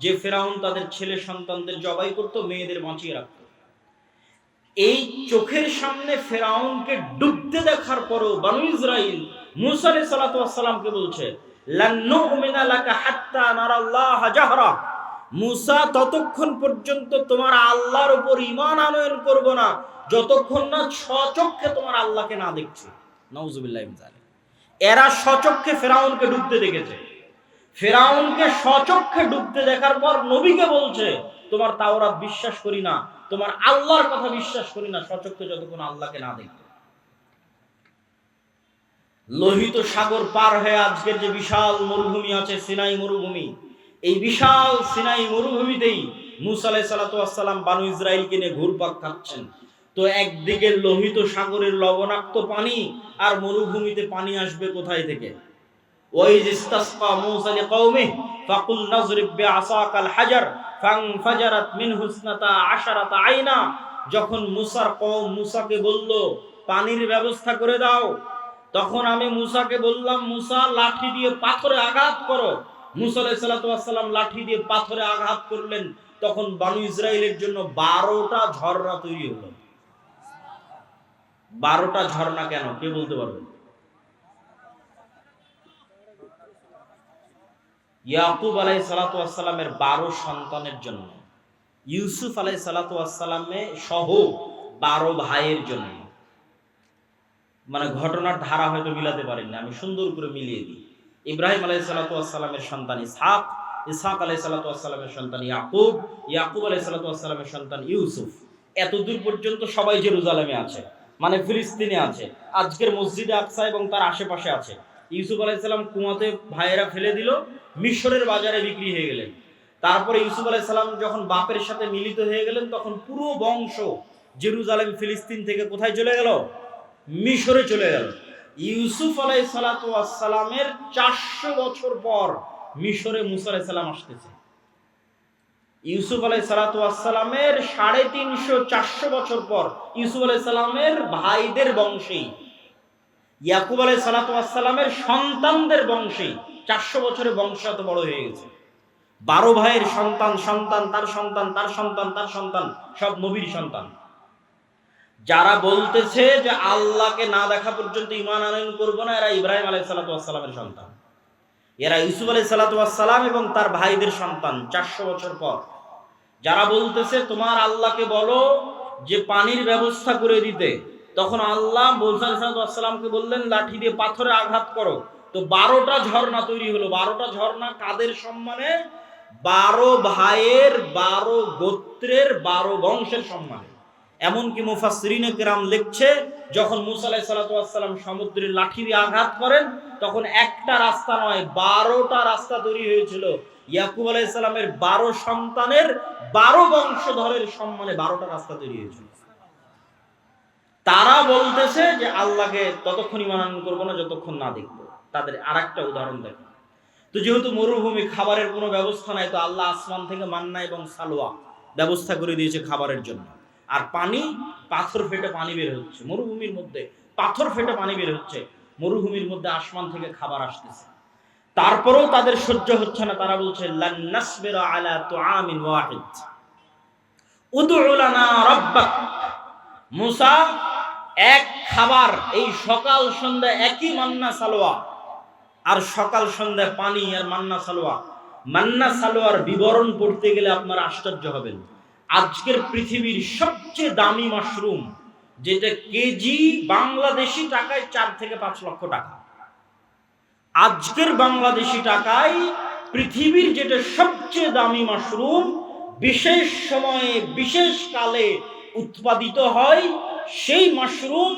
যে ফেরাউন তাদের ছেলে সন্তানদের জবাই করত, মেয়েদের বাঁচিয়ে রাখত। এই চোখের সামনে ফেরাউনকে ডুবতে দেখার পরও বানু ইসরাইল মূসা আলাইহিস সালাতু ওয়াস সালামকে বলছে, লান নুমিনা লাকা হাত্তা নারাল্লাহ জাহরা। মূসা, ততক্ষণ পর্যন্ত তোমার আল্লাহর উপর ঈমান আনয়ন করব না যতক্ষণ না স্বচক্ষে তোমার আল্লাহকে না দেখছি। নাউজুবিল্লাহি মিন যালিক। এরা স্বচক্ষে ফেরাউনকে ডুবতে দেখেছে। ফেরাউনকে স্বচক্ষে ডুবতে দেখার পর নবীকে বলছে, তোমার তাওরাত বিশ্বাস করি না, তোমার আল্লাহর কথা বিশ্বাস করি না স্বচক্ষে যতক্ষণ আল্লাহকে না দেখবে। লোহিত সাগর পার হয়ে আজকের যে বিশাল মরুভূমি আছে, সিনাই মরুভূমি, এই বিশাল সিনাই মরুভূমিতেই মূসা আলাইহিস সালাতু ওয়াস সালাম বানু ইসরাইলকে নিয়ে ঘুরপাক খাচ্ছেন। তো একদিকে লোহিত সাগরের লবণাক্ত পানি, আর মরুভূমিতে পানি আসবে কোথায় থেকে? ওয়াইজ ইসতাসকা মূসা লিকাওমিহি ফাকুল নাযরিব বিআসাকাল হাজার ফানফাজারাত মিনহু ইসনাতা আশারাতা আইনা। যখন মূসার কওম মূসাকে বলল পানির ব্যবস্থা করে দাও, তখন আমি মূসাকে বললাম, মূসা লাঠি দিয়ে পাথরে আঘাত করো। মূসা আলাইহিস সালাতু ওয়াস সালাম লাঠি দিয়ে পাথরে আঘাত করলেন। তখন বানু ইসরাইলের জন্য 12টা ঝর্ণা তৈরি হলো। 12টা ঝর্ণা কেন, কে বলতে পারবে? ইয়াকুব আলাইহিস সালাতু ওয়াস সালামের 12 সন্তানের জন্য, ইউসুফ আলাইহিস সালাতু ওয়াস সালামে সহ 12 ভাইয়ের জন্য। মানে ঘটনার ধারা হয়তো মিলাতে পারেন না, আমি সুন্দর করে মিলিয়ে দিই। ইব্রাহিম আলাইহিস সালাতু ওয়াস সালামের সন্তান ইসহাক, ইসহাক আলাইহিস সালাতু ওয়াস সালামের সন্তান ইয়াকুব, ইয়াকুব আলাইহিস সালাতু ওয়াস সালামের সন্তান ইউসুফ। এতদূর পর্যন্ত সবাই জেরুজালেমে আছে, মানে ফিলিস্তিনে আছে, আজকের মসজিদে আকসা এবং তার আশেপাশে আছে। ইউসুফ আলাইহিস সালাম কুয়াতে ভাইয়েরা ফেলে দিল, মিশরের বাজারে বিক্রি হয়ে গেলেন। তারপরে ইউসুফ আলাইহিস সালাম যখন বাপের সাথে মিলিত হয়ে গেলেন, তখন পুরো বংশ জেরুজালেম ফিলিস্তিন থেকে কোথায় চলে গেল? মিশরে চলে গেল। ইউসুফ আলাইহিস সালাতু ওয়াস সালামের 400 বছর পর মিশরে মূসা আলাইহিস সালাম আসতেছে। ইউসুফ আলাইহিস সালাতু ওয়াস সালামের 350-400 বছর পর ইউসুফ আলাইহিস সালামের ভাইদের বংশেই, ইয়াকুব আলাইহিস সালাতু ওয়াস সালামের সন্তানদের বংশেই 400 বছরের বংশ এত বড় হয়ে গেছে। 12 ভাইয়ের সন্তান, সন্তান তার সন্তান, তার সন্তান, তার সন্তান, সব নবীর সন্তান। যারা বলতেছে যে আল্লাহকে না দেখা পর্যন্ত ঈমান আনয়ন করব না, এরা ইব্রাহিম আলাইহিস সালাতু ওয়াস সালামের সন্তান। এরা ইউসুফ আলাইহিস সালাতু ওয়াস সালাম এবং তার ভাইদের সন্তান 400 বছর পর, যারা বলতেছে তোমার আল্লাহকে বলো যে পানির ব্যবস্থা করে দিতে। তখন আল্লাহ মুসা আলাইহিস সালাতু ওয়াস সালামকে বললেন লাঠি দিয়ে পাথরে আঘাত করো। তো 12টা ঝর্ণা তৈরি হলো। 12টা ঝর্ণা কাদের সম্মানে? 12 ভাইয়ের, 12 গোত্রের, 12 বংশের সম্মানে। এমনকি মুফাসসিরিনে কেরাম লিখছে, যখন মুসা আলাইহিস সালাতু ওয়াস সালাম সমুদ্রের লাঠি দিয়ে আঘাত করেন, তখন একটা রাস্তা নয় 12টা রাস্তা তৈরি হয়েছিল। ইয়াকুব আলাইহিস সালামের 12 সন্তানের 12 বংশধরের সম্মানে 12টা রাস্তা তৈরি হয়েছিল। তারা বলতেছে যে আল্লাহকে ততক্ষণ ঈমান করবো না যতক্ষণ না দেখবো। তাদের আরেকটা উদাহরণ দেখো তো, যেহেতু মরুভূমি, খাবারের কোনো ব্যবস্থা নাই, তো আল্লাহ আসমান থেকে মান্না এবং সালোয়া ব্যবস্থা করে দিয়েছে খাবারের জন্য। আর পানি, পাথর ফেটে পানি বের হচ্ছে মরুভূমির মধ্যে, পাথর ফেটে পানি বের হচ্ছে মরুভূমির মধ্যে, আসমান থেকে খাবার আসতেছে। তারপরেও তাদের সহ্য হচ্ছে না। তারা বলছে লান নাসবিরা আলা তুআমিন ওয়াহিদ উদউ লানা রাব্বাক। মুসা, এক খাবার, এই সকাল সন্ধ্যা একই মান্না সালোয়া, আর সকাল সন্ধ্যা পানি আর মান্না সালোয়া। মান্না সালোয়ার বিবরণ পড়তে গেলে আপনারা আশ্চর্য হবেন। আজকের পৃথিবীর সবচেয়ে দামি মাশরুম, যেটা কেজি বাংলাদেশি টাকায় 4 থেকে 5 লক্ষ টাকা, আজকের বাংলাদেশি টাকায় পৃথিবীর যেটা সবচেয়ে দামি মাশরুম, বিশেষ সময়ে বিশেষ কালে উৎপাদিত হয়, সেই মাশরুম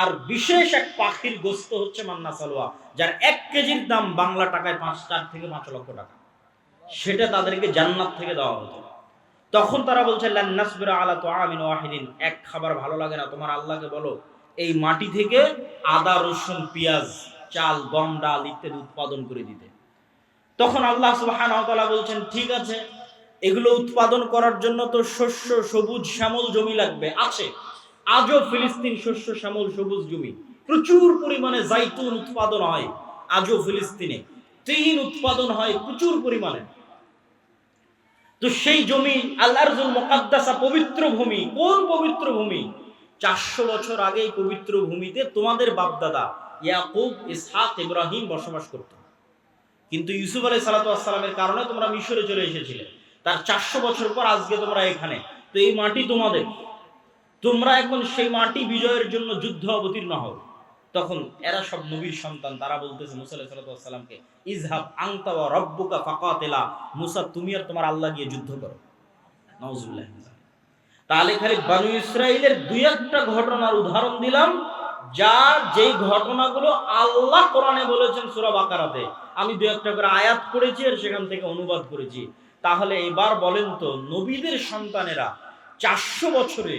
আর বিশেষ এক পাখির গোস্ত হচ্ছে মান্না সালোয়া, যার 1 কেজির দাম বাংলা টাকায় 4 থেকে 5 লক্ষ টাকা। সেটা তাদেরকে জান্নাত থেকে দেওয়া হতো। তখন তারা বলছে লান নাসবিরা আলা তুআমিন ওয়াহিদিন, এক খাবার ভালো লাগে না, তোমার আল্লাহকে বলো এই মাটি থেকে আদা, রসুন, পেঁয়াজ, চাল, গম, ডাল ইত্যাদি উৎপাদন করে দিতে। তখন আল্লাহ সুবহানাহু ওয়া তাআলা বলছেন ঠিক আছে, এগুলো উৎপাদন করার জন্য তো শস্য, সবুজ শ্যামল জমি লাগবে। আছে আজও ফিলিস্তিন শস্য শ্যামল সবুজ জমি, প্রচুর পরিমাণে জাইতুন উৎপাদন হয়। আজও ফিলিস্তিনে তিন উৎপাদন হয় প্রচুর পরিমাণে। তো সেই জমি আল আরজুল মুকাদ্দাসা, পবিত্র ভূমি। কোন পবিত্র ভূমি? 400 বছর আগে এই পবিত্র ভূমিতে তোমাদের বাপদাদা ইয়াকুব, ইসহাক, ইব্রাহিম বসবাস করত। কিন্তু ইউসুফ আলাইহিস সালাতু ওয়াস সালামের কারণে তোমরা মিশরে চলে এসেছিলে। তার 400 বছর পর আজকে তোমরা এখানে। তো এই মাটি তোমাদের, তোমরা এখন সেই মাটি বিজয়ের জন্য যুদ্ধ অবতীর্ণ হও। তখন এরা সব নবীর সন্তান, তারা বলতেছে মুসা আলাইহিস সালাতু ওয়াস সালামকে, ইযহাব আনতা ওয়া রাব্বুকা ফাকাতিলা, মুসা তুমি আর তোমার আল্লাহ গিয়ে যুদ্ধ করো। নাউজুবিল্লাহ। তাহলে খালি বনু ইসরাইলের 2-1টা ঘটনার উদাহরণ দিলাম, যা যেই ঘটনাগুলো আল্লাহ কোরআনে বলেছেন সূরা বাকারাতে। আমি 2-1টা করে আয়াত পড়েছি আর সেখান থেকে অনুবাদ করেছি। তাহলে এবার বলেন তো, নবীদের সন্তানেরা 400 বছরে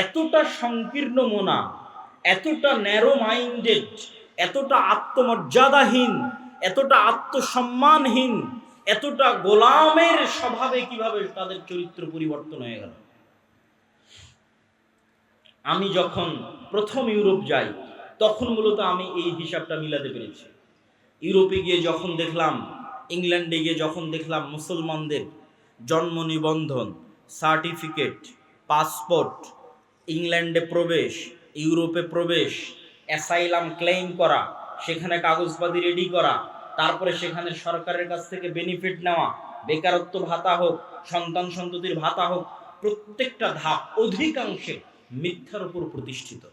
এতটা সংকীর্ণ মনা, এতটা ন্যারো মাইন্ডেড, এতটা আত্মমর্যাদাহীন, এতটা আত্মসম্মানহীন, এতটা গোলামের স্বভাবে কিভাবে তাদের চরিত্র পরিবর্তন হয়ে গেল? আমি যখন প্রথম ইউরোপ যাই, তখন মূলত আমি এই হিসাবটা মিলাতে পেরেছি। ইউরোপে গিয়ে যখন দেখলাম, ইংল্যান্ডে গিয়ে যখন দেখলাম মুসলমানদের জন্ম নিবন্ধন, সার্টিফিকেট, পাসপোর্ট, ইংল্যান্ডে প্রবেশ, ইউরোপে প্রবেশ, অ্যাসাইলাম ক্লেইম করা, সেখানে কাগজপাতি রেডি করা, তারপরে সেখানে সরকারের কাছ থেকে বেনিফিট নেওয়া, বেকারত্ব ভাতা হোক, সন্তান সন্ততির ভাতা হোক, প্রত্যেকটা ধাপ অধিকাংশে মিথ্যার উপর প্রতিষ্ঠিত।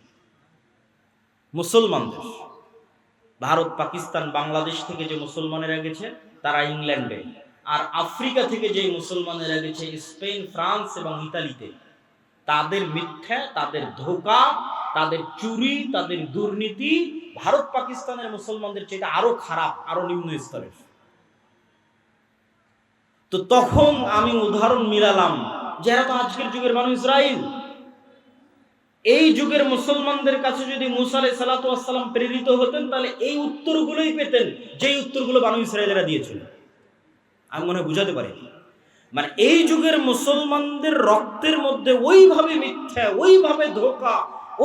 মুসলমানদের ভারত, পাকিস্তান, বাংলাদেশ থেকে যে মুসলমানেরা গেছে তারা ইংল্যান্ডে, আর আফ্রিকা থেকে যে মুসলমানেরা গেছে স্পেন, ফ্রান্স এবং ইতালিতে, তাদের মিথ্যা, তাদের ধোঁকা, তাদের চুরি, তাদের দুর্নীতি ভারত পাকিস্তানের মুসলমানদের চেয়ে আরো খারাপ, আরো নিম্ন স্তরের। তো তখন আমি উদাহরণ মিলালাম, যারা তো আজকের যুগের বনু ইসরাইল। এই যুগের মুসলমানদের কাছে যদি মুসা আলাইহিস সালাতু ওয়াস সালাম প্রেরিত হতেন, তাহলে এই উত্তরগুলোই পেতেন, যেই উত্তরগুলো বনু ইসরাইলেরা দিয়েছিল। আমি মনে হয় বুঝাতে পারি। মানে এই যুগের মুসলমানদের রক্তের মধ্যে ওইভাবে মিথ্যা, ওইভাবে ধোঁকা,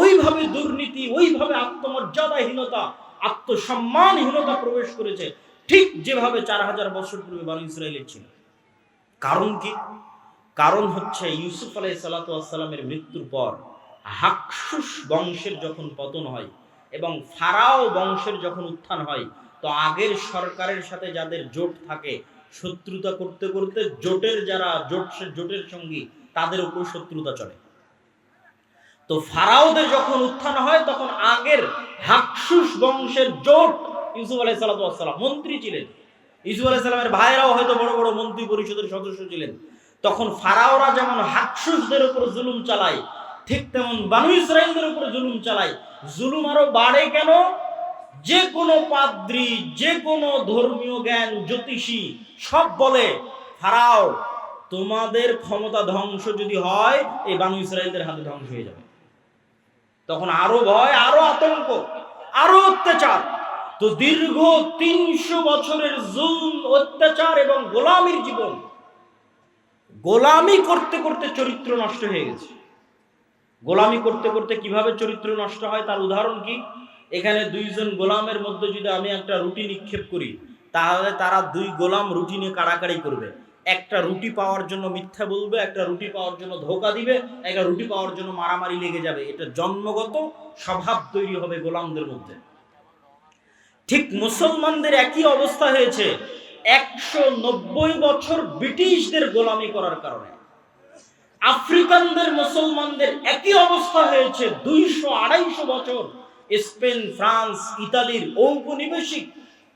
ওইভাবে দুর্নীতি, ওইভাবে আত্মমর্যাদাহীনতা, আত্মসম্মানহীনতা প্রবেশ করেছে, ঠিক যেভাবে 4000 বছর পূর্বে বনু ইসরাইলের ছিল। কারণ কি? কারণ হচ্ছে ইউসুফ আলাইহিস সালাতু ওয়াস সালামের মৃত্যুর পর হাকসুস বংশের যখন পতন হয় এবং ফারাও বংশের যখন উত্থান হয়, তো আগের সরকারের সাথে যাদের জোট থাকে, শত্রুতা করতে করতে জোটের যারা জোটের সঙ্গী তাদের উপর শত্রুতা চলে। তো ফারাওদের যখন উত্থান হয় তখন আগের হাকসুস বংশের জোট, ইউসুফ আলাইহিস সালাম মন্ত্রী ছিলেন, ইউসুফ আলাইহিস সালামের ভাইরাও হয়তো বড় বড় মন্ত্রী পরিষদের সদস্য ছিলেন। তখন ফারাওরা যেমন হাকসুসদের উপর জুলুম চালায়, ঠিক তেমন বানু ইসরাইলদের উপর জুলুম চালায়। জুলুম আরো বাড়ে কেন? যে কোনো পাদ্রী, যে কোনো ধর্মীয় জ্ঞান জ্যোতিষী সব বলে ফারাও তোমাদের ক্ষমতা ধ্বংস যদি হয় এই বানু ইসরাইলদের হাতে ধ্বংস হয়ে যাবে। তখন আরো ভয়, আরো আতঙ্ক, আরো অত্যাচার। তো দীর্ঘ ৩০০ বছরের জুলুম, অত্যাচার এবং গোলামির জীবন, গোলামি করতে করতে চরিত্র নষ্ট হয়ে গেছে। গোলামি করতে করতে কিভাবে চরিত্র নষ্ট হয় তার উদাহরণ কি? এখানে দুইজন গোলামের মধ্যে যদি আমি একটা রুটি নিক্ষেপ করি, তাহলে তারা দুই গোলাম রুটি নিয়ে কাড়াকাড়ি করবে। একটা রুটি পাওয়ার জন্য মিথ্যা বলবে, একটা রুটি পাওয়ার জন্য ধোঁকা দিবে, একটা রুটি পাওয়ার জন্য মারামারি লেগে যাবে। এটা জন্মগত স্বভাব তৈরি হবে গোলামদের মধ্যে। ঠিক মুসলমানদের একই অবস্থা হয়েছে ১৯০ বছর ব্রিটিশদের গোলামি করার কারণে। আফ্রিকানদের মুসলমানদের একই অবস্থা হয়েছে ২০০-২৫০ বছর স্পেন, ফ্রান্স, ইতালির ঔপনিবেশিক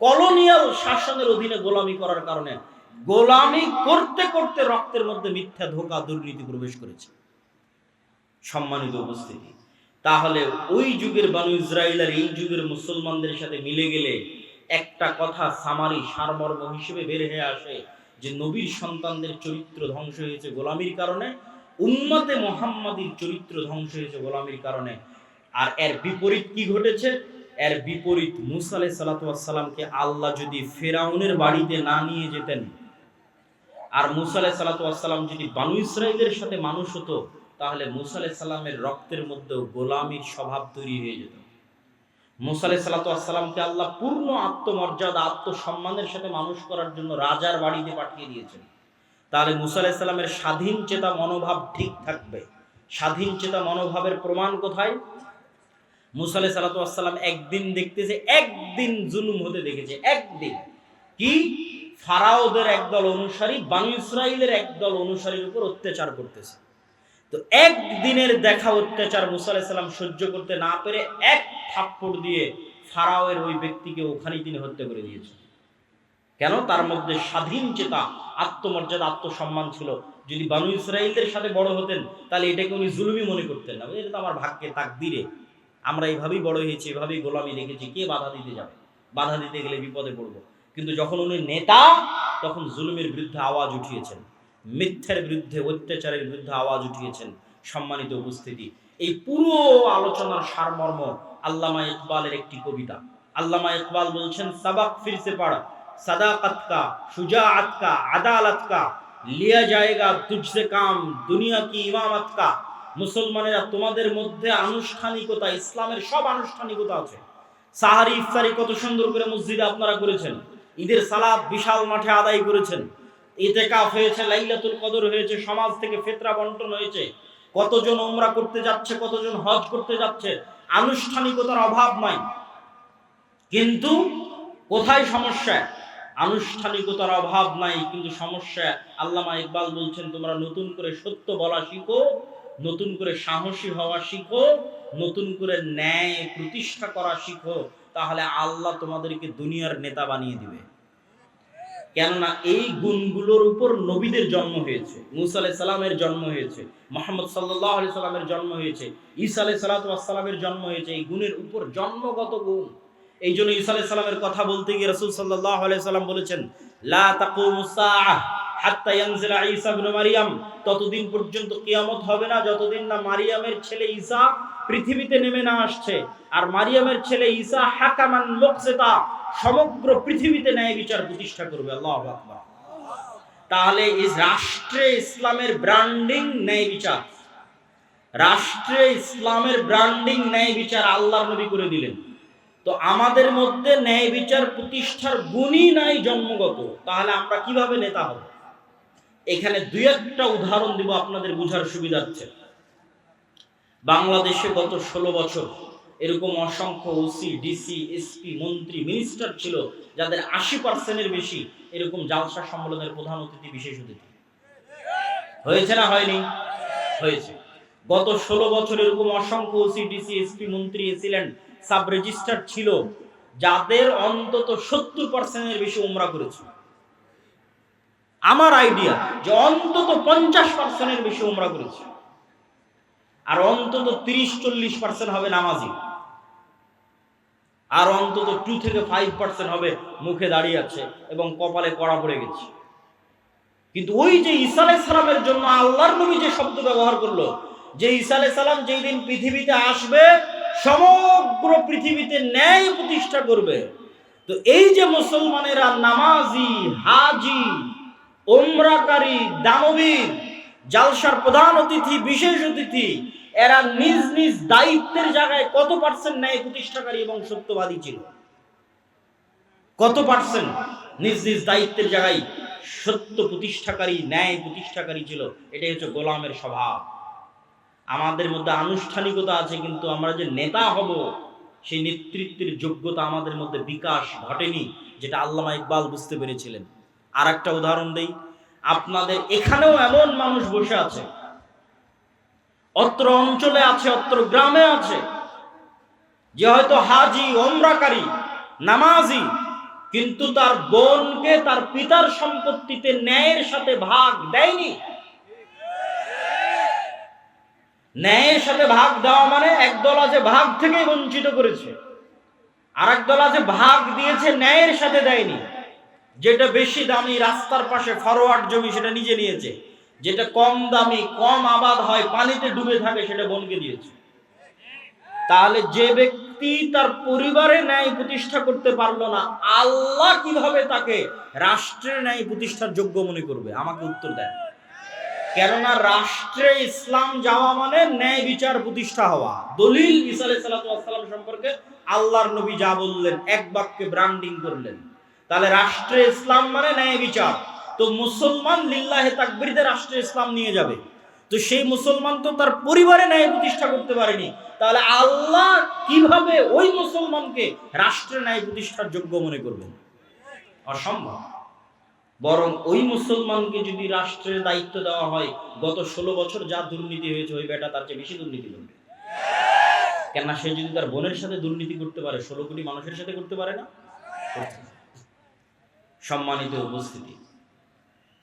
কলোনিয়াল শাসনের অধীনে গোলামি করার কারণে। গোলামি করতে করতে রক্তের মধ্যে মিথ্যা, ধোঁকা, দুর্নীতি প্রবেশ করেছে। সম্মানিত উপস্থিতি, তাহলে ওই যুগের বানু ইসরাইল আর এই যুগের মুসলমানদের সাথে মিলে গেলে একটা কথা সামারি সারমর্ম হিসেবে বের হয়ে আসে যে নবীর সন্তানদের চরিত্র ধ্বংস হয়েছে গোলামির কারণে, উম্মতে মুহাম্মাদীর চরিত্র ধ্বংস হয়েছে গোলামির কারণে। আর এর বিপরীত কি ঘটেছে? এর বিপরীত, মুসা আলাইহিস সালাতু ওয়াস সালামকে আল্লাহ যদি ফেরাউনের বাড়িতে না নিয়ে যেতেন, আর মুসা আলাইহিস সালাতু ওয়াস সালাম যদি বানু ইসরাইলের সাথে মানুষ হতো, তাহলে মুসা আলাইহিস সালামের রক্তের মধ্যেও গোলামির স্বভাব তৈরি হয়ে যেত। মুসা আলাইহিস সালাতু ওয়াস সালামকে আল্লাহ পূর্ণ আত্মমর্যাদা, আত্মসম্মানের সাথে মানুষ করার জন্য রাজার বাড়িতে পাঠিয়ে দিয়েছেন। তাহলে মুসা আলাইহিস সালামের স্বাধীন চেতা মনোভাব ঠিক থাকবে। স্বাধীন চেতা মনোভাবের প্রমাণ কোথায়? মুসা আলাইহিস সালাতু ওয়াস সালাম একদিন দেখতেছে, একদিন জুলুম হতে দেখেছে। একদিন কি? ফারাওদের একদল অনুসারী বানু ইসরাইলের একদল অনুসারীর উপর অত্যাচার করতেছে। তো একদিনের দেখা অত্যাচার মুসা আলাইহিস সালাম সহ্য করতে না পেরে এক থাপ্পড় দিয়ে ফারাওয়ের ওই ব্যক্তিকে ওখানেই তিনি হত্যা করে দিয়েছেন। কেন? তার মধ্যে স্বাধীন চেতা, আত্মমর্যাদা, আত্মসম্মান ছিল। যদি বানু ইসরাইলদের সাথে বড় হতেন তাহলে এটাকে উনি জুলুমি মনে করতেন না। এটা তো আমার ভাগ্যে, তাকদীরে, আমরা এইভাবেই বড় হয়েছি, এভাবেই গোলামি রেখেছি, কে বাধা দিতে যাবে? বাধা দিতে গেলে বিপদে পড়বো। কিন্তু যখন উনি নেতা, তখন জুলুমের বিরুদ্ধে আওয়াজ উঠিয়েছেন, মিথ্যার বিরুদ্ধে, অত্যাচারের বিরুদ্ধে আওয়াজ উঠিয়েছেন। সম্মানিত উপস্থিতি, এই পুরো আলোচনার সারমর্ম আল্লামা ইকবালের একটি কবিতা। আল্লামা ইকবাল বলছেন, সাবাক ফিরসে পড়, সাদাকত কা, শুজাআত কা, আদালত কা, লিয়া জায়েগা তুঝসে কাম, দুনিয়া কি ইমামত কা। মুসলমানেরা, তোমাদের মধ্যে আনুষ্ঠানিকতা, ইসলামের সব আনুষ্ঠানিকতা আছে। সাহারি, ইফতারি কত সুন্দর করে মসজিদে আপনারা করেছেন, ঈদের সালাত বিশাল মাঠে আদায় করেছেন, ইতিকাফ হয়েছে, লাইলাতুল কদর হয়েছে, সমাজ থেকে ফিতরা বন্টন হয়েছে, কতজন উমরা করতে যাচ্ছে, কতজন হজ করতে যাচ্ছে। আনুষ্ঠানিকতার অভাব নাই। কিন্তু কোথায় সমস্যা? আনুষ্ঠানিকতার অভাব নাই, কিন্তু সমস্যা। আল্লামা ইকবাল বলছেন, তোমরা নতুন করে সত্য বলা শিখো, নতুন করে সাহসী হওয়া শিখো, নতুন করে ন্যায় প্রতিষ্ঠা করা শিখো, তাহলে আল্লাহ তোমাদেরকে দুনিয়ার নেতা বানিয়ে দিবে। কেননা এই গুণগুলোর উপর নবীদের জন্ম হয়েছে, মুসা আলাইহিস সালামের জন্ম হয়েছে, মুহাম্মদ সাল্লাল্লাহু আলাইহি সাল্লামের জন্ম হয়েছে, ঈসা আলাইহিস সালামের জন্ম হয়েছে। এই গুণের উপর জন্মগত গুণ। এই জন্য ঈসা আলাইহিস সালামের কথা বলতে গিয়ে রাসূল সাল্লাল্লাহু আলাইহি সাল্লাম বলেছেন, লা তাকুমুস সাআহ হাত্তা ইয়ানজিলা ঈসা ইবনে মারইয়াম। ততদিন পর্যন্ত কিয়ামত হবে না যতদিন না মারিয়ামের ছেলে ঈসা পৃথিবীতে নেমে না আসছে। আর মারিয়ামের ছেলে ঈসা হাকামান মুকসিতা, সমগ্র পৃথিবীতে ন্যায় বিচার প্রতিষ্ঠা করবে। আল্লাহু আকবার। তাহলে এই রাষ্ট্রে ইসলামের ব্র্যান্ডিং ন্যায় বিচার, রাষ্ট্রে ইসলামের ব্র্যান্ডিং ন্যায় বিচার আল্লাহর নবী করে দিলেন। তো আমাদের মধ্যে ন্যায় বিচার প্রতিষ্ঠার গুণই নাই জন্মগত, তাহলে আমরা কিভাবে নেতা হব? এখানে দুই একটা উদাহরণ দিব আপনাদের বোঝার সুবিধার্থে। বাংলাদেশে গত 16 বছর এরকম অসংখ্য ওসি, ডিসি, এসপি, মন্ত্রী, মিনিস্টার ছিল যাদের 80%-এর বেশি এরকম জালসা সম্মেলনের প্রধান অতিথি, বিশেষ অতিথি। হয়েছে না হয়নি? হয়েছে। গত 16 বছর এরকম অসংখ্য ওসি, ডিসি, এসপি, মন্ত্রী, এসিল্যান্ড, সাব রেজিস্ট্রার ছিল যাদের অন্তত 70%-এর বেশি উমরা করেছে। আমার আইডিয়া যে অন্তত 50%-এর বেশি উমরা করেছে, আর অন্তত 30-40% হবে নামাজি, আর অন্তত 2 থেকে 5% হবে মুখে দাঁড়িয়ে আছে এবং কপালে কড়া পড়ে গেছে। কিন্তু ওই যে ঈসা আলাইহিস সালামের জন্য আল্লাহর নবী যে শব্দ ব্যবহার করলো, যে ঈসা আলাইহিস সালাম যেই দিন পৃথিবীতে আসবে সমগ্র পৃথিবীতে ন্যায় প্রতিষ্ঠা করবে, তো এই যে মুসলমানেরা নামাজি, হাজি, উমরাকারী, দানবীর, জালসার প্রধান অতিথি, বিশেষ অতিথি, এরা নিজ নিজ দায়িত্বের জায়গায় কত পার্সেন্ট ন্যায় প্রতিষ্ঠাকারী এবং সত্যবাদী ছিল? কত পার্সেন্ট নিজ নিজ দায়িত্বের জায়গায় সত্য প্রতিষ্ঠাকারী, ন্যায় প্রতিষ্ঠাকারী ছিল? এটাই হচ্ছে গোলামের স্বভাব। আমাদের মধ্যে আনুষ্ঠানিকতা আছে, কিন্তু আমরা যে নেতা হব সেই নেতৃত্বের যোগ্যতা আমাদের মধ্যে বিকাশ ঘটেনি, যেটা আল্লামা ইকবাল বুঝতে পেরেছিলেন। আর একটা উদাহরণ দেই, আপনাদের এখানেও এমন মানুষ বসে আছে, অত্র অঞ্চলে আছে, অত্র গ্রামে আছে, যে হয়তো হাজি, ওমরাকারী, নামাজি, কিন্তু তার বোনকে তার পিতার সম্পত্তিতে ন্যায়ের সাথে ভাগ দেয়নি। ন্যায়ের সাথে ভাগ দেওয়া মানে একদল আছে ভাগ থেকে বঞ্চিত করেছে, আর একদল আছে ভাগ দিয়েছে ন্যায়ের সাথে দেয়নি। যেটা বেশি দামি রাস্তার পাশে ফরওয়ার্ড জমি সেটা নিজে নিয়েছে, যেটা কম দামি, কম আবাদ হয়, পানিতে ডুবে থাকে, সেটা বোনকে দিয়েছে। তাহলে যে ব্যক্তি তার পরিবারে ন্যায় প্রতিষ্ঠা করতে পারলো না, আল্লাহ কিভাবে তাকে রাষ্ট্রের ন্যায় প্রতিষ্ঠার যোগ্য মনে করবে? আমাকে উত্তর দেন। কেননা রাষ্ট্রে ইসলাম যাওয়া মানে ন্যায় বিচার প্রতিষ্ঠা হওয়া। দলিল ঈসা আলাইহিস সালাম সম্পর্কে আল্লাহর নবী যা বললেন, এক বাক্যে ব্র্যান্ডিং করলেন। তাহলে রাষ্ট্রে ইসলাম মানে ন্যায় বিচার। তো মুসলমান লিল্লাহে তাকবীরে রাষ্ট্রে ইসলাম নিয়ে যাবে, তো সেই মুসলমান তো তার পরিবারে ন্যায় প্রতিষ্ঠা করতে পারেনি, তাহলে আল্লাহ কিভাবে ওই মুসলমানকে রাষ্ট্রে ন্যায় প্রতিষ্ঠার যোগ্য মনে করবেন? অসম্ভব। বরং ওই মুসলমানকে যদি রাষ্ট্রের দায়িত্ব দেওয়া হয়, গত 16 বছর যা দুর্নীতি হয়েছে, ওই বেটা তার চেয়ে বেশি দুর্নীতি করবে। কেননা সে যদি তার বোনের সাথে দুর্নীতি করতে পারে, 16 কোটি মানুষের সাথে করতে পারে না? সম্মানিত উপস্থিতি,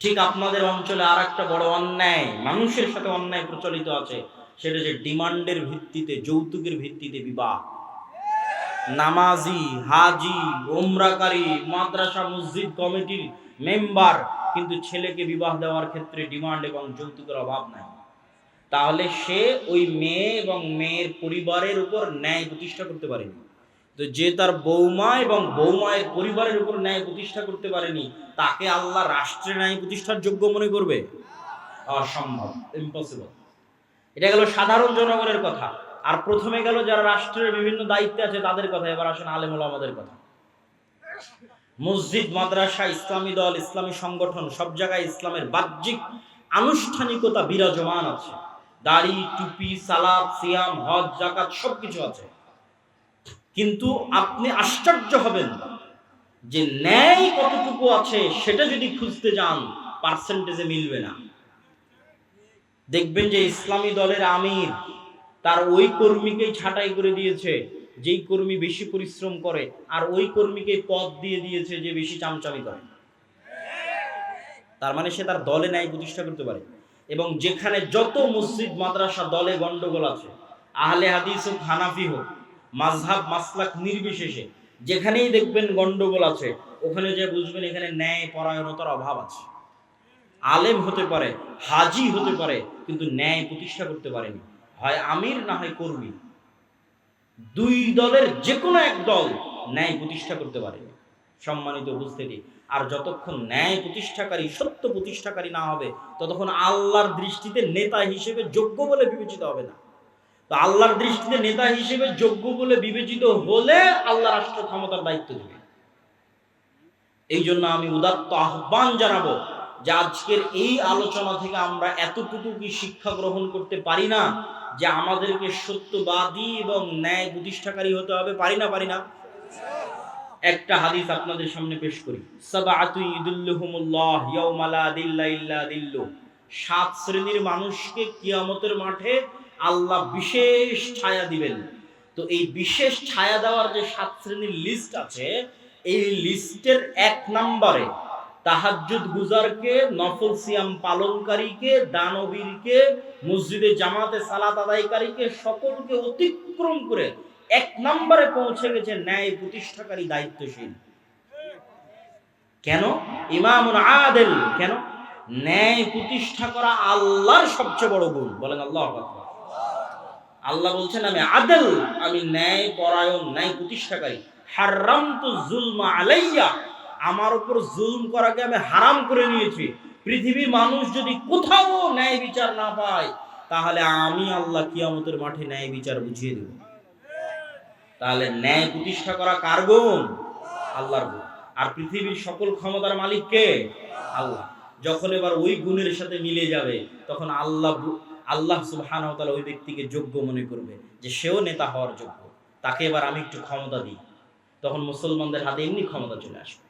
ঠিক আপনাদের অঞ্চলে আর একটা বড় অন্যায়, মানুষের সাথে অন্যায় প্রচলিত আছে, সেটা যে ডিমান্ডের ভিত্তিতে, যৌতুকের ভিত্তিতে বিবাহ। নামাজি, হাজি, উমরাকারী, মাদ্রাসা মসজিদ কমিটির মেম্বার, কিন্তু ছেলেকে বিবাহ দেওয়ার ক্ষেত্রে ডিমান্ড এবং যৌতুকের অভাব নাই। তাহলে সে ওই মেয়ে এবং মেয়ের পরিবারের উপর ন্যায় প্রতিষ্ঠা করতে পারেনি। তো যে তার বৌমা এবং বৌমায়ের পরিবারের উপর ন্যায় প্রতিষ্ঠা করতে পারেনি, তাকে আল্লাহ রাষ্ট্রে ন্যায় প্রতিষ্ঠার যোগ্য মনে করবে? অসম্ভব, ইম্পসিবল। এটা গেল সাধারণ জনগণের কথা। আর প্রথমে গেল যারা রাষ্ট্রের বিভিন্ন দায়িত্বে আছে তাদের কথা। এবার আসেন আলেম ওলামাদের কথা। মসজিদ, মাদ্রাসা, ইসলামী দল, ইসলামী সংগঠন, সব জায়গায় ইসলামের বাহ্যিক আনুষ্ঠানিকতা বিরাজমান আছে। দাড়ি, টুপি, সালাত, সিয়াম, হজ, যাকাত সবকিছু আছে, কিন্তু আপনি আশ্চর্য হবেন যে ন্যায় কতটুকু আছে সেটা যদি খুঁজতে যান, পার্সেন্টেজে মিলবে না। দেখবেন যে ইসলামী দলের আমির তার ওই কর্মীকেই ছাঁটাই করে দিয়েছে যেই কর্মী বেশি পরিশ্রম করে, আর ওই কর্মীকে পদ দিয়ে দিয়েছে যে বেশি চামচামি করে। তার মানে সে তার দলে ন্যায় প্রতিষ্ঠা করতে পারে। এবং যেখানে যত মসজিদ, মাদ্রাসা, দলে গন্ডগোল আছে, আহলে হাদিস হোক, হানাফি হোক, মাযহাব মাসলাক নির্বিশেষে যেখানেই দেখবেন গন্ডগোল আছে, ওখানে যে বুঝবেন এখানে ন্যায় পরায়ণতার অভাব আছে। আলেম হতে পারে, হাজি হতে পারে, কিন্তু ন্যায় প্রতিষ্ঠা করতে পারেনি। হয় আমির না হয় কর্মী, দুই দলের যে কোনো এক দল ন্যায় প্রতিষ্ঠা করতে পারেনি। সম্মানিত উপস্থিতি, আর যতক্ষণ ন্যায় প্রতিষ্ঠাকারী, সত্য প্রতিষ্ঠাকারী না হবে, ততক্ষণ আল্লাহর দৃষ্টিতে নেতা হিসেবে যোগ্য বলে বিবেচিত হবে না। তো আল্লাহর দৃষ্টিতে নেতা হিসেবে যোগ্য বলে বিবেচিত হলে আল্লাহ রাষ্ট্র ক্ষমতার দায়িত্ব দেবে। এই জন্য আমি উদাত্ত আহ্বান জানাবো, যে আজকের এই আলোচনা থেকে আমরা এতটুকু কি শিক্ষা গ্রহণ করতে পারি না যে আমাদেরকে সত্যবাদী এবং ন্যায় প্রতিষ্ঠাকারী হতে হবে? পারি না? একটা হাদিস আপনাদের সামনে পেশ করি। সাবআতু ইদুল্লুহুমুল্লাহ ইয়াউমা লা দিল্লা ইল্লা দিল্লু। 7 শ্রেণীর মানুষকে কিয়ামতের মাঠে আল্লাহ বিশেষ ছায়া দিবেন। তো এই বিশেষ ছায়া দেওয়ার যে 7 শ্রেণীর লিস্ট আছে, এই লিস্টের 1 নম্বরে তাহাজ্জুদ গুজারকে, নফল সিয়াম পালনকারীকে, দানবীরকে, মসজিদে জামাতে সালাত আদায়কারীকে, সকলকে অতিক্রম করে 1 নম্বরে পৌঁছে গেছে ন্যায় প্রতিষ্ঠাকারী, দায়িত্বশীল। কেন? ইমামুন আদিল। কেন? ন্যায় প্রতিষ্ঠা করা আল্লাহর সবচেয়ে বড় গুণ। বলেন আল্লাহু আকবার। আল্লাহ বলছেন আমি আদিল, আমি ন্যায় পরায়ণ, ন্যায় প্রতিষ্ঠাকারী। হারামতু যুলমা আলাইয়া, আমার উপর জুলম করাকে আমি হারাম করে নিয়েছি। পৃথিবীর মানুষ যদি কোথাও ন্যায় বিচার না পায়, তাহলে আমি আল্লাহ কিয়ামতের মাঠে ন্যায় বিচার বুঝিয়ে দেব। তাহলে ন্যায় প্রতিষ্ঠা করা কার গুণ? আল্লাহর গুণ। আর পৃথিবীর সকল ক্ষমতার মালিক কে? আল্লাহ। যখন এবার ওই গুণের সাথে মিলে যাবে, তখন আল্লাহ সুবহানাহু ওয়া তাআলা ওই ব্যক্তিকে যোগ্য মনে করবে যে সেও নেতা হওয়ার যোগ্য, তাকে এবার আমি একটু ক্ষমতা দিই। তখন মুসলমানদের হাতে এমনি ক্ষমতা চলে আসবে,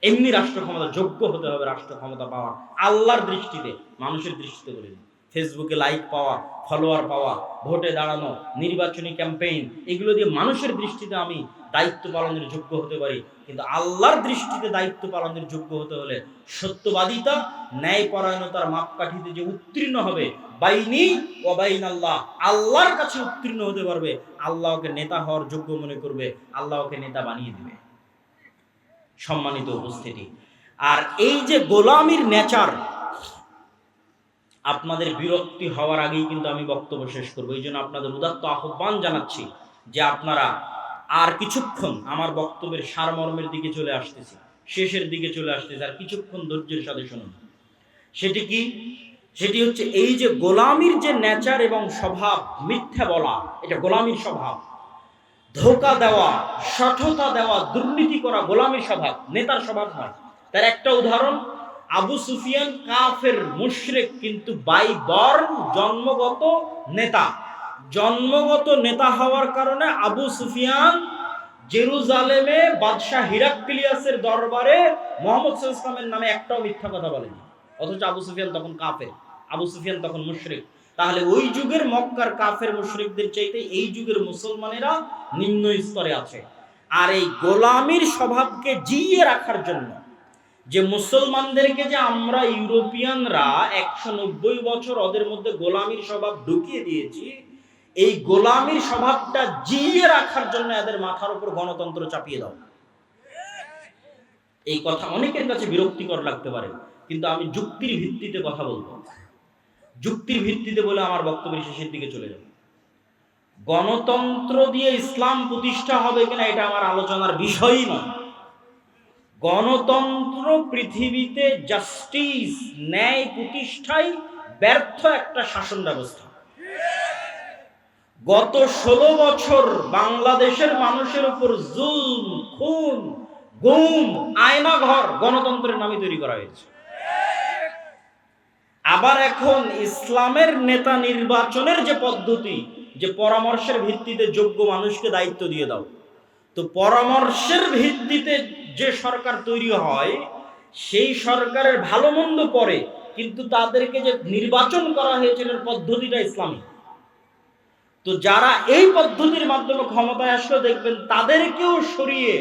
এমনি রাষ্ট্র ক্ষমতা। যোগ্য হতে হবে রাষ্ট্র ক্ষমতা পাওয়া আল্লাহর দৃষ্টিতে, মানুষের দৃষ্টিতে বলি। ফেসবুকে লাইক পাওয়া, ফলোয়ার পাওয়া, ভোটে দাঁড়ানো, নির্বাচনী ক্যাম্পেইন, এগুলো দিয়ে মানুষের দৃষ্টিতে আমি দায়িত্ব পালনের যোগ্য হতে পারি। কিন্তু আল্লাহর দৃষ্টিতে দায়িত্ব পালনের যোগ্য হতে হলে সত্যবাদিতা, ন্যায় পরায়ণতার মাপকাঠিতে যে উত্তীর্ণ হবে, বাইনি ওয়া বাইন আল্লাহ, আল্লাহর কাছে উত্তীর্ণ হতে পারবে, আল্লাহ ওকে নেতা হওয়ার যোগ্য মনে করবে, আল্লাহ ওকে নেতা বানিয়ে দিবে। সম্মানিত উপস্থিতি, আর এই যে গোলামির নেচার, আপনাদের বিরক্তি হওয়ার আগেই কিন্তু আমি বক্তব্য শেষ করবো। এই জন্য আপনাদের উদাত্ত আহ্বান জানাচ্ছি যে আপনারা আর কিছুক্ষণ, আমার বক্তব্যের সারমর্মের দিকে চলে আসতেছি, শেষের দিকে চলে আসতেছি, আর কিছুক্ষণ ধৈর্যের সাথে শুনুন। সেটি কি? সেটি হচ্ছে এই যে গোলামির যে নেচার এবং স্বভাব, মিথ্যা বলা, এটা গোলামির স্বভাব। ধোঁকা দেওয়া, সঠতা দেওয়া, দুর্নীতি করা গোলামির স্বভাব, নেতার স্বভাব নয়। তার একটা উদাহরণ, আবু সুফিয়ান কাফের মুশরিক, কিন্তু বাই বর্ন জন্মগত নেতা। জন্মগত নেতা হওয়ার কারণে আবু সুফিয়ান জেরুজালেমে বাদশাহ হিরাক্লিয়াসের দরবারে মুহাম্মদ সাল্লাল্লাহু আলাইহি ওয়াসাল্লামের নামে একটাও মিথ্যা কথা বলেনি। অথচ আবু সুফিয়ান তখন কাফের, আবু সুফিয়ান তখন মুশরিক। তাহলে ওই যুগের মক্কার কাফের মুশরিকদের চাইতে এই যুগের মুসলমানেরা নিম্ন স্তরে আছে। আর এই গোলামির স্বভাবকে জিইয়ে রাখার জন্য, যে মুসলমানদেরকে যে আমরা ইউরোপিয়ানরা 190 বছর ওদের মধ্যে গোলামির স্বভাব ঢুকিয়ে দিয়েছি, এই গোলামির স্বভাবটা জিইয়ে রাখার জন্য এদের মাথার উপর গণতন্ত্র চাপিয়ে দাও। এই কথা অনেকের কাছে বিরক্তিকর লাগতে পারে, কিন্তু আমি যুক্তির ভিত্তিতে কথা বলবো। যুক্তির ভিত্তিতে বলে আমার বক্তব্যের শেষের দিকে চলে যাব। গণতন্ত্র দিয়ে ইসলাম প্রতিষ্ঠা হবে কিনা এটা আমার আলোচনার বিষয়ই নয়। গণতন্ত্র পৃথিবীতে জাস্টিস, ন্যায় প্রতিষ্ঠায় ব্যর্থ একটা শাসন ব্যবস্থা। গত 16 বছর বাংলাদেশের মানুষের উপর জুলম, খুন, গুম, আয়নাঘর গণতন্ত্রের নামে তৈরি করা হয়েছে। আবার এখন ইসলামের নেতা নির্বাচনের যে পদ্ধতি, যে পরামর্শের ভিত্তিতে যোগ্য মানুষকে দায়িত্ব দিয়ে দাও, তো পরামর্শের ভিত্তিতে যে সরকার তৈরি হয়, সেই সরকারের ভালো মন্দ পরে, কিন্তু তাদেরকে যে নির্বাচন করা হয়েছে এর পদ্ধতিটা ইসলামী। তো যারা এই পদ্ধতির মাধ্যমে ক্ষমতায় আসলে দেখবেন তাদেরকেও সরিয়ে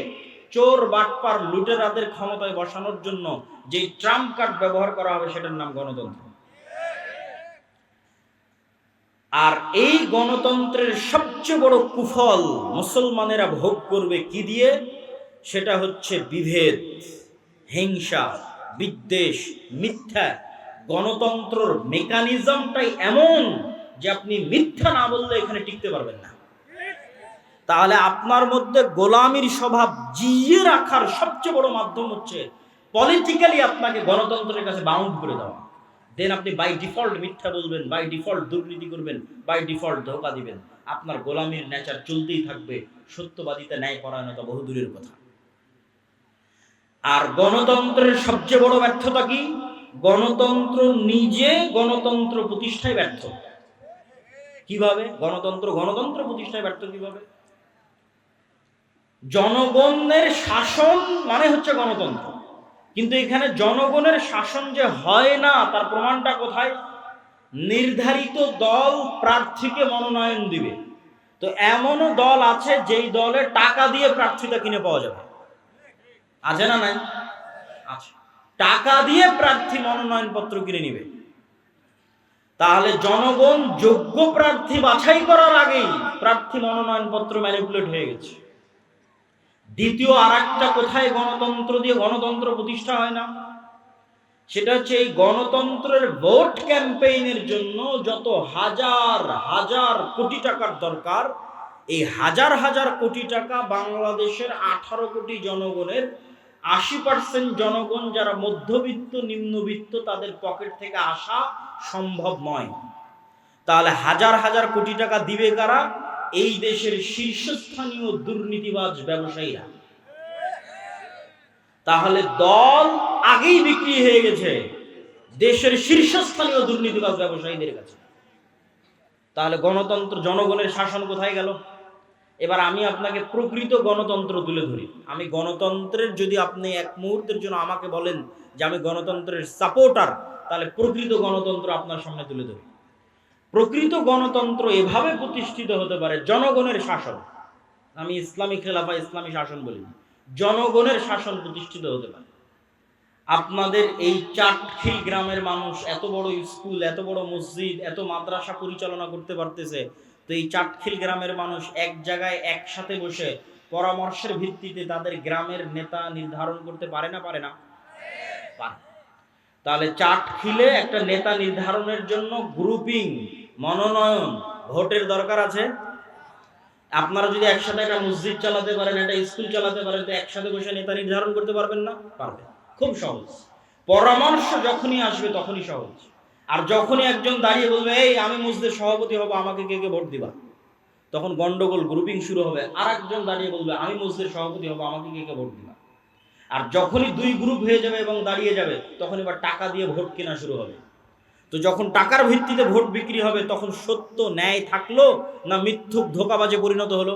চোর, বাটপার, লুটেরাদের ক্ষমতায় বসানোর জন্য যে ট্রাম্প কার্ড ব্যবহার করা হবে, সেটার নাম গণতন্ত্র। আর এই গণতন্ত্রের সবচেয়ে বড় কুফল মুসলমানেরা ভোগ করবে কি দিয়ে? সেটা হচ্ছে বিভেদ, হিংসা, বিদ্বেষ, মিথ্যা। গণতন্ত্রের মেকানিজমটাই এমন যে আপনি মিথ্যা না বললে এখানে টিকতে পারবেন না। তাহলে আপনার মধ্যে গোলামির স্বভাব জিইয়ে রাখার সবচেয়ে বড় মাধ্যম হচ্ছে পলিটিক্যালি আপনাকে গণতন্ত্রের কাছে বাউন্ড করে দেওয়া। দেন আপনি বাই ডিফল্ট মিথ্যা বলবেন, বাই ডিফল্ট দুর্নীতি করবেন, বাই ডিফল্ট ধোঁকা দিবেন। আপনার গোলামির নেচার চলতেই থাকবে, সত্যবাদিতা, ন্যায় পরায়ণতা বহুদূরের কথা। আর গণতন্ত্রের সবচেয়ে বড় ব্যর্থতা কি? গণতন্ত্র নিজে গণতন্ত্র প্রতিষ্ঠায় ব্যর্থ। কিভাবে গণতন্ত্র প্রতিষ্ঠায় ব্যর্থ কিভাবে? জনগণের শাসন মানে হচ্ছে গণতন্ত্র, কিন্তু এখানে জনগণের শাসন যে হয় না তার প্রমাণটা কোথায়? নির্ধারিত দল প্রার্থীকে মনোনয়ন দিবে, তো এমনও দল আছে যেই দলে টাকা দিয়ে প্রার্থীটা কিনে পাওয়া যাবে, আছে না নাই? আছে। টাকা দিয়ে প্রার্থী মনোনয়ন পত্র কিনে নিবে। তাহলে জনগণ যোগ্য প্রার্থী বাছাই করার আগেই প্রার্থী মনোনয়ন পত্র ম্যানিপুলেট হয়ে গেছে। দ্বিতীয় আর একটা কোথায় গণতন্ত্র দিয়ে গণতন্ত্র প্রতিষ্ঠা হয় না, সেটা হচ্ছে এই গণতন্ত্রের ভোট ক্যাম্পেইনের জন্য যত হাজার হাজার কোটি টাকার দরকার, এই হাজার হাজার কোটি টাকা বাংলাদেশের 18 কোটি জনগণের 80% জনগণ যারা মধ্যবিত্ত নিম্নবিত্ত তাদের পকেট থেকে আসা সম্ভব নয়। তাহলে হাজার হাজার কোটি টাকা দিবে কারা? এই দেশের শীর্ষস্থানীয় দুর্নীতিবাজ ব্যবসায়ীরা। তাহলে দল আগেই বিক্রি হয়ে গেছে দেশের শীর্ষস্থানীয় দুর্নীতিবাজ ব্যবসায়ীদের কাছে। তাহলে গণতন্ত্র, জনগণের শাসন কোথায় গেল? এবার আমি আপনাকে প্রকৃত গণতন্ত্র তুলে ধরি। আমি গণতন্ত্রের, যদি আপনি এক মুহূর্তের জন্য আমাকে বলেন যে আমি গণতন্ত্রের সাপোর্টার, তাহলে প্রকৃত গণতন্ত্র আপনার সামনে তুলে ধরি। প্রকৃত গণতন্ত্র এভাবে প্রতিষ্ঠিত হতে পারে, জনগণের শাসন। আমি ইসলামী খেলাফা, ইসলামী শাসন বলি, জনগণের শাসন প্রতিষ্ঠিত হতে পারে। আপনাদের এই চাটখিল গ্রামের মানুষ এত বড় স্কুল, এত বড় মসজিদ, এত মাদ্রাসা পরিচালনা করতে পারতেছে, তো এই চাটখিল গ্রামের মানুষ এক জায়গায় একসাথে বসে পরামর্শের ভিত্তিতে তাদের গ্রামের নেতা নির্ধারণ করতে পারে না? পারে না? পারে। তাহলে চাটখিলে একটা নেতা নির্ধারণের জন্য গ্রুপিং, মনোনয়ন, ভোটের দরকার আছে। আপনারা যদি একসাথে একটা মসজিদ চালাতে পারেন, একটা স্কুল চালাতে পারেন, তো একসাথে বসে নেতা নির্ধারণ করতে পারবেন না? পারবেন। খুব সহজ। পরামর্শ যখনই আসবে তখনই সহজ। আর যখনই একজন দাঁড়িয়ে বলবে এই আমি মসজিদের সভাপতি হব, আমাকে কে কে ভোট দিবা, তখন গন্ডগোল, গ্রুপিং শুরু হবে। আর একজন দাঁড়িয়ে বলবে আমি মসজিদের সভাপতি হব, আমাকে কে কে ভোট দিবা। আর যখনই দুই গ্রুপ হয়ে যাবে এবং দাঁড়িয়ে যাবে, তখন এবার টাকা দিয়ে ভোট কেনা শুরু হবে। তো যখন টাকার ভিত্তিতে ভোট বিক্রি হবে, তখন সত্য ন্যায় থাকলো না মিথ্যুক ধোঁকাবাজে পরিণত হলো?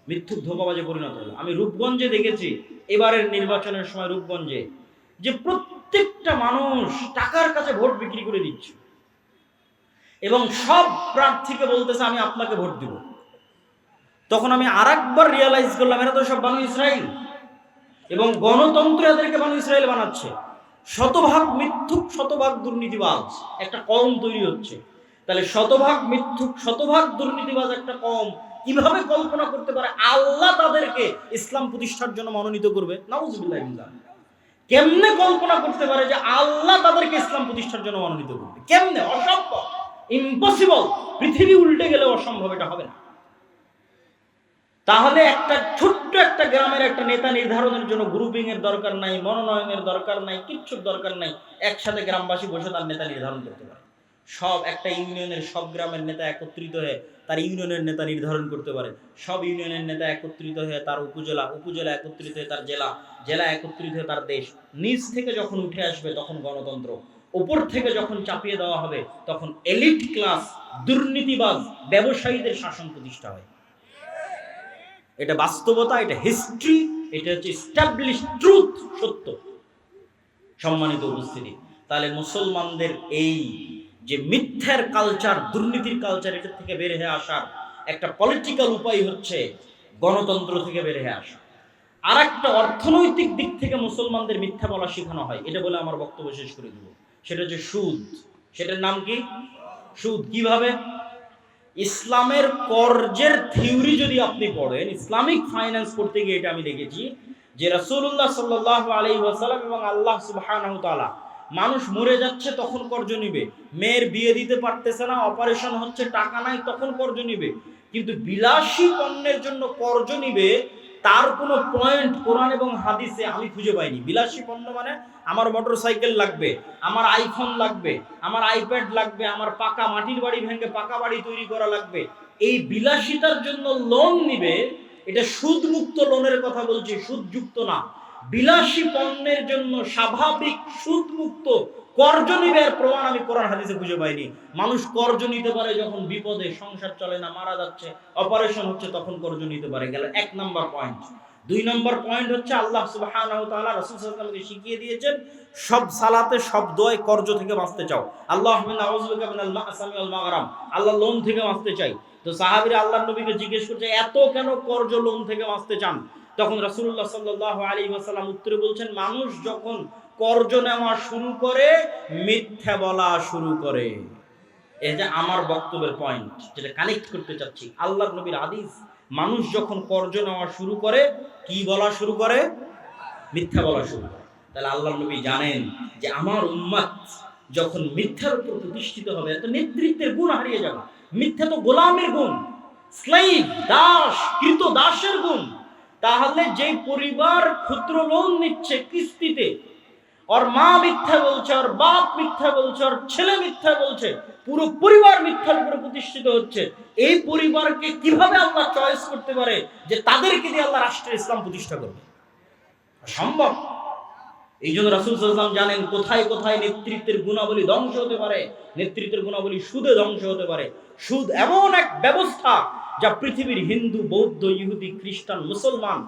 মিথ্যুক ধোঁকাবাজে পরিণত হলো। আমি রূপগঞ্জে দেখেছি, এবারের নির্বাচনের সময় রূপগঞ্জে, যে প্রত্যেকটা মানুষ টাকার কাছে ভোট বিক্রি করে দিচ্ছে এবং সব প্রার্থীকে বলতেছে আমি আপনাকে ভোট দিব। তখন আমি আরেকবার রিয়ালাইজ করলাম, এরা তো সব বানু ইসরাইল, এবং গণতন্ত্র এদেরকে বানু ইসরাইল বানাচ্ছে। শতভাগ মিথ্যুক, শতভাগ দুর্নীতিবাজ একটা কম তৈরি হচ্ছে। তাহলে শতভাগ মিথ্যুক, শতভাগ দুর্নীতিবাজ একটা কম কিভাবে কল্পনা করতে পারে আল্লাহ তাদেরকে ইসলাম প্রতিষ্ঠার জন্য মনোনীত করবে? নাউজুবিল্লাহ। কেমনে কল্পনা করতে পারে যে আল্লাহ তাদেরকে ইসলাম প্রতিষ্ঠার জন্য মনোনীত করবে? কেমনে? অসম্ভব, ইম্পসিবল। পৃথিবী উল্টে গেলে অসম্ভব, এটা হবে না। তাহলে একটা ছোট্ট একটা গ্রামের একটা নেতা নির্ধারণের জন্য গ্রুপিং এর দরকার নাই, মনোনয়নের দরকার নাই, কিচ্ছুর দরকার নাই। একসাথে গ্রামবাসী বসে তার নেতা নির্ধারণ করতে পারে। সব একটা ইউনিয়নের সব গ্রামের নেতা একত্রিত হয়ে তার ইউনিয়নের নেতা নির্ধারণ করতে পারে। সব ইউনিয়নের নেতা একত্রিত হয়ে তার উপজেলা, উপজেলা একত্রিত হয়ে তার জেলা, জেলা একত্রিত হয়ে তার দেশ। নিচ থেকে যখন উঠে আসবে তখন গণতন্ত্র, উপর থেকে যখন চাপিয়ে দেওয়া হবে তখন এলিট ক্লাস, দুর্নীতিবাজ ব্যবসায়ীদের শাসন প্রতিষ্ঠা হয়। এটা বাস্তবতা, এটা হিস্ট্রি, এটা হচ্ছে এস্টাবলিশ ট্রুথ, সত্য। সম্মানিত উপস্থিতি, তাহলে মুসলমানদের এই যে মিথ্যার কালচার, দুর্নীতির কালচার, এটা থেকে বের হয়ে আসার একটা পলিটিক্যাল উপায় হচ্ছে গণতন্ত্র থেকে বের হয়ে আসা। আর একটা অর্থনৈতিক দিক থেকে মুসলমানদের মিথ্যা বলা শেখানো হয়, এটা বলে আমার বক্তব্য শেষ করে দেব। সেটা হচ্ছে সুদ। সেটার নাম কি? সুদ। কিভাবে? ইসলামের কর্জের থিওরি যদি আপনি পড়েন, ইসলামিক ফাইন্যান্স পড়তে গিয়ে এটা আমি দেখেছি যে রাসূলুল্লাহ সাল্লাল্লাহু আলাইহি ওয়াসাল্লাম এবং আল্লাহ সুবহানাহু ওয়া তাআলা, মানুষ মরে যাচ্ছে তখন কর্জ নিবে, মেয়ের বিয়ে দিতে পারতেছে না, অপারেশন হচ্ছে, টাকা নাই, তখন কর্জ নিবে। কিন্তু বিলাসী পণ্যের জন্য কর্জ নিবে, তার কোনো পয়েন্ট কোরআন এবং হাদিসে আমি খুঁজে পাইনি। বিলাসী পণ্য মানে আমার মোটরসাইকেল লাগবে, আমার আইফোন লাগবে, আমার আইপ্যাড লাগবে, আমার পাকা মাটির বাড়ি ভেঙে পাকা বাড়ি তৈরি করা লাগবে, এই বিলাসিতার জন্য লোন নিবে। এটা সুদমুক্ত লোনের কথা বলছি, সুদযুক্ত না। বিলাসী পণ্যের জন্য স্বাভাবিক সুদমুক্ত কর্জ নিবের প্রমাণ আমি কোরআন হাদিসে খুঁজে পাইনি। মানুষ কর্জ নিতে পারে যখন বিপদে, সংসার চলে না, মারা যাচ্ছে, অপারেশন হচ্ছে, তখন কর্জ নিতে পারে। গেল 1 নম্বর পয়েন্ট। 2 নম্বর পয়েন্ট হচ্ছে আল্লাহ সুবহানাহু ওয়া তাআলা রাসূল সাল্লাল্লাহু আলাইহি ওয়াসাল্লামকে শিখিয়ে দিয়েছেন সব সালাতে সব দোয়ায় কর্জ থেকে বাঁচতে চাও। আল্লাহুম্মা আউযু বিকা মিনাল মা'সামি ওয়াল মাগরাম, আল্লাহ লোন থেকে বাঁচতে চাই। তো সাহাবীরা আল্লাহর নবীকে জিজ্ঞেস করছে এত কেন কর্জ লোন থেকে বাঁচতে চান? তখন রাসূলুল্লাহ সাল্লাল্লাহু আলাইহি ওয়াসাল্লাম উত্তরে বলছেন, মানুষ যখন কর্জ নেওয়া শুরু করে মিথ্যা বলা শুরু করে। এই যে আমার বক্তব্যের পয়েন্ট, যেটা কানেক্ট করতে চাচ্ছি, আল্লাহর নবীর হাদিস, মানুষ যখন কর্জ নেওয়া শুরু করে কি বলা শুরু করে? মিথ্যা বলা শুরু করে। তাহলে আল্লাহর নবী জানেন যে আমার উম্মত যখন মিথ্যার উপর প্রতিষ্ঠিত হবে, তো নেতৃত্বের গুণ হারিয়ে যাবে। মিথ্যা তো গোলামের গুণ, স্লেভ, দাস, কৃত দাসের গুণ। তাহলে যে পরিবার ক্ষুদ্র লোন নিচ্ছে কিস্তিতে, ওর মা মিথ্যা বলছে, ওর বাপ মিথ্যা বলছে, ওর ছেলে মিথ্যা বলছে, পুরো পরিবার মিথ্যার উপরে প্রতিষ্ঠিত হচ্ছে, এই পরিবারকে কিভাবে আল্লাহ চয়েস করতে পারে যে তাদেরকে দিয়ে আল্লাহ রাষ্ট্রের ইসলাম প্রতিষ্ঠা করবে? সম্ভব। এই জন্য রাসূল সাল্লাল্লাহু আলাইহি ওয়াসাল্লাম জানেন কোথায় কোথায় নেতৃত্বের গুণাবলী ধ্বংস হতে পারে। নেতৃত্বের গুণাবলী সুদে ধ্বংস হতে পারে। সুদ এমন এক ব্যবস্থা যা পৃথিবীর হিন্দু, বৌদ্ধ, ইহুদি, খ্রিস্টান, মুসলমান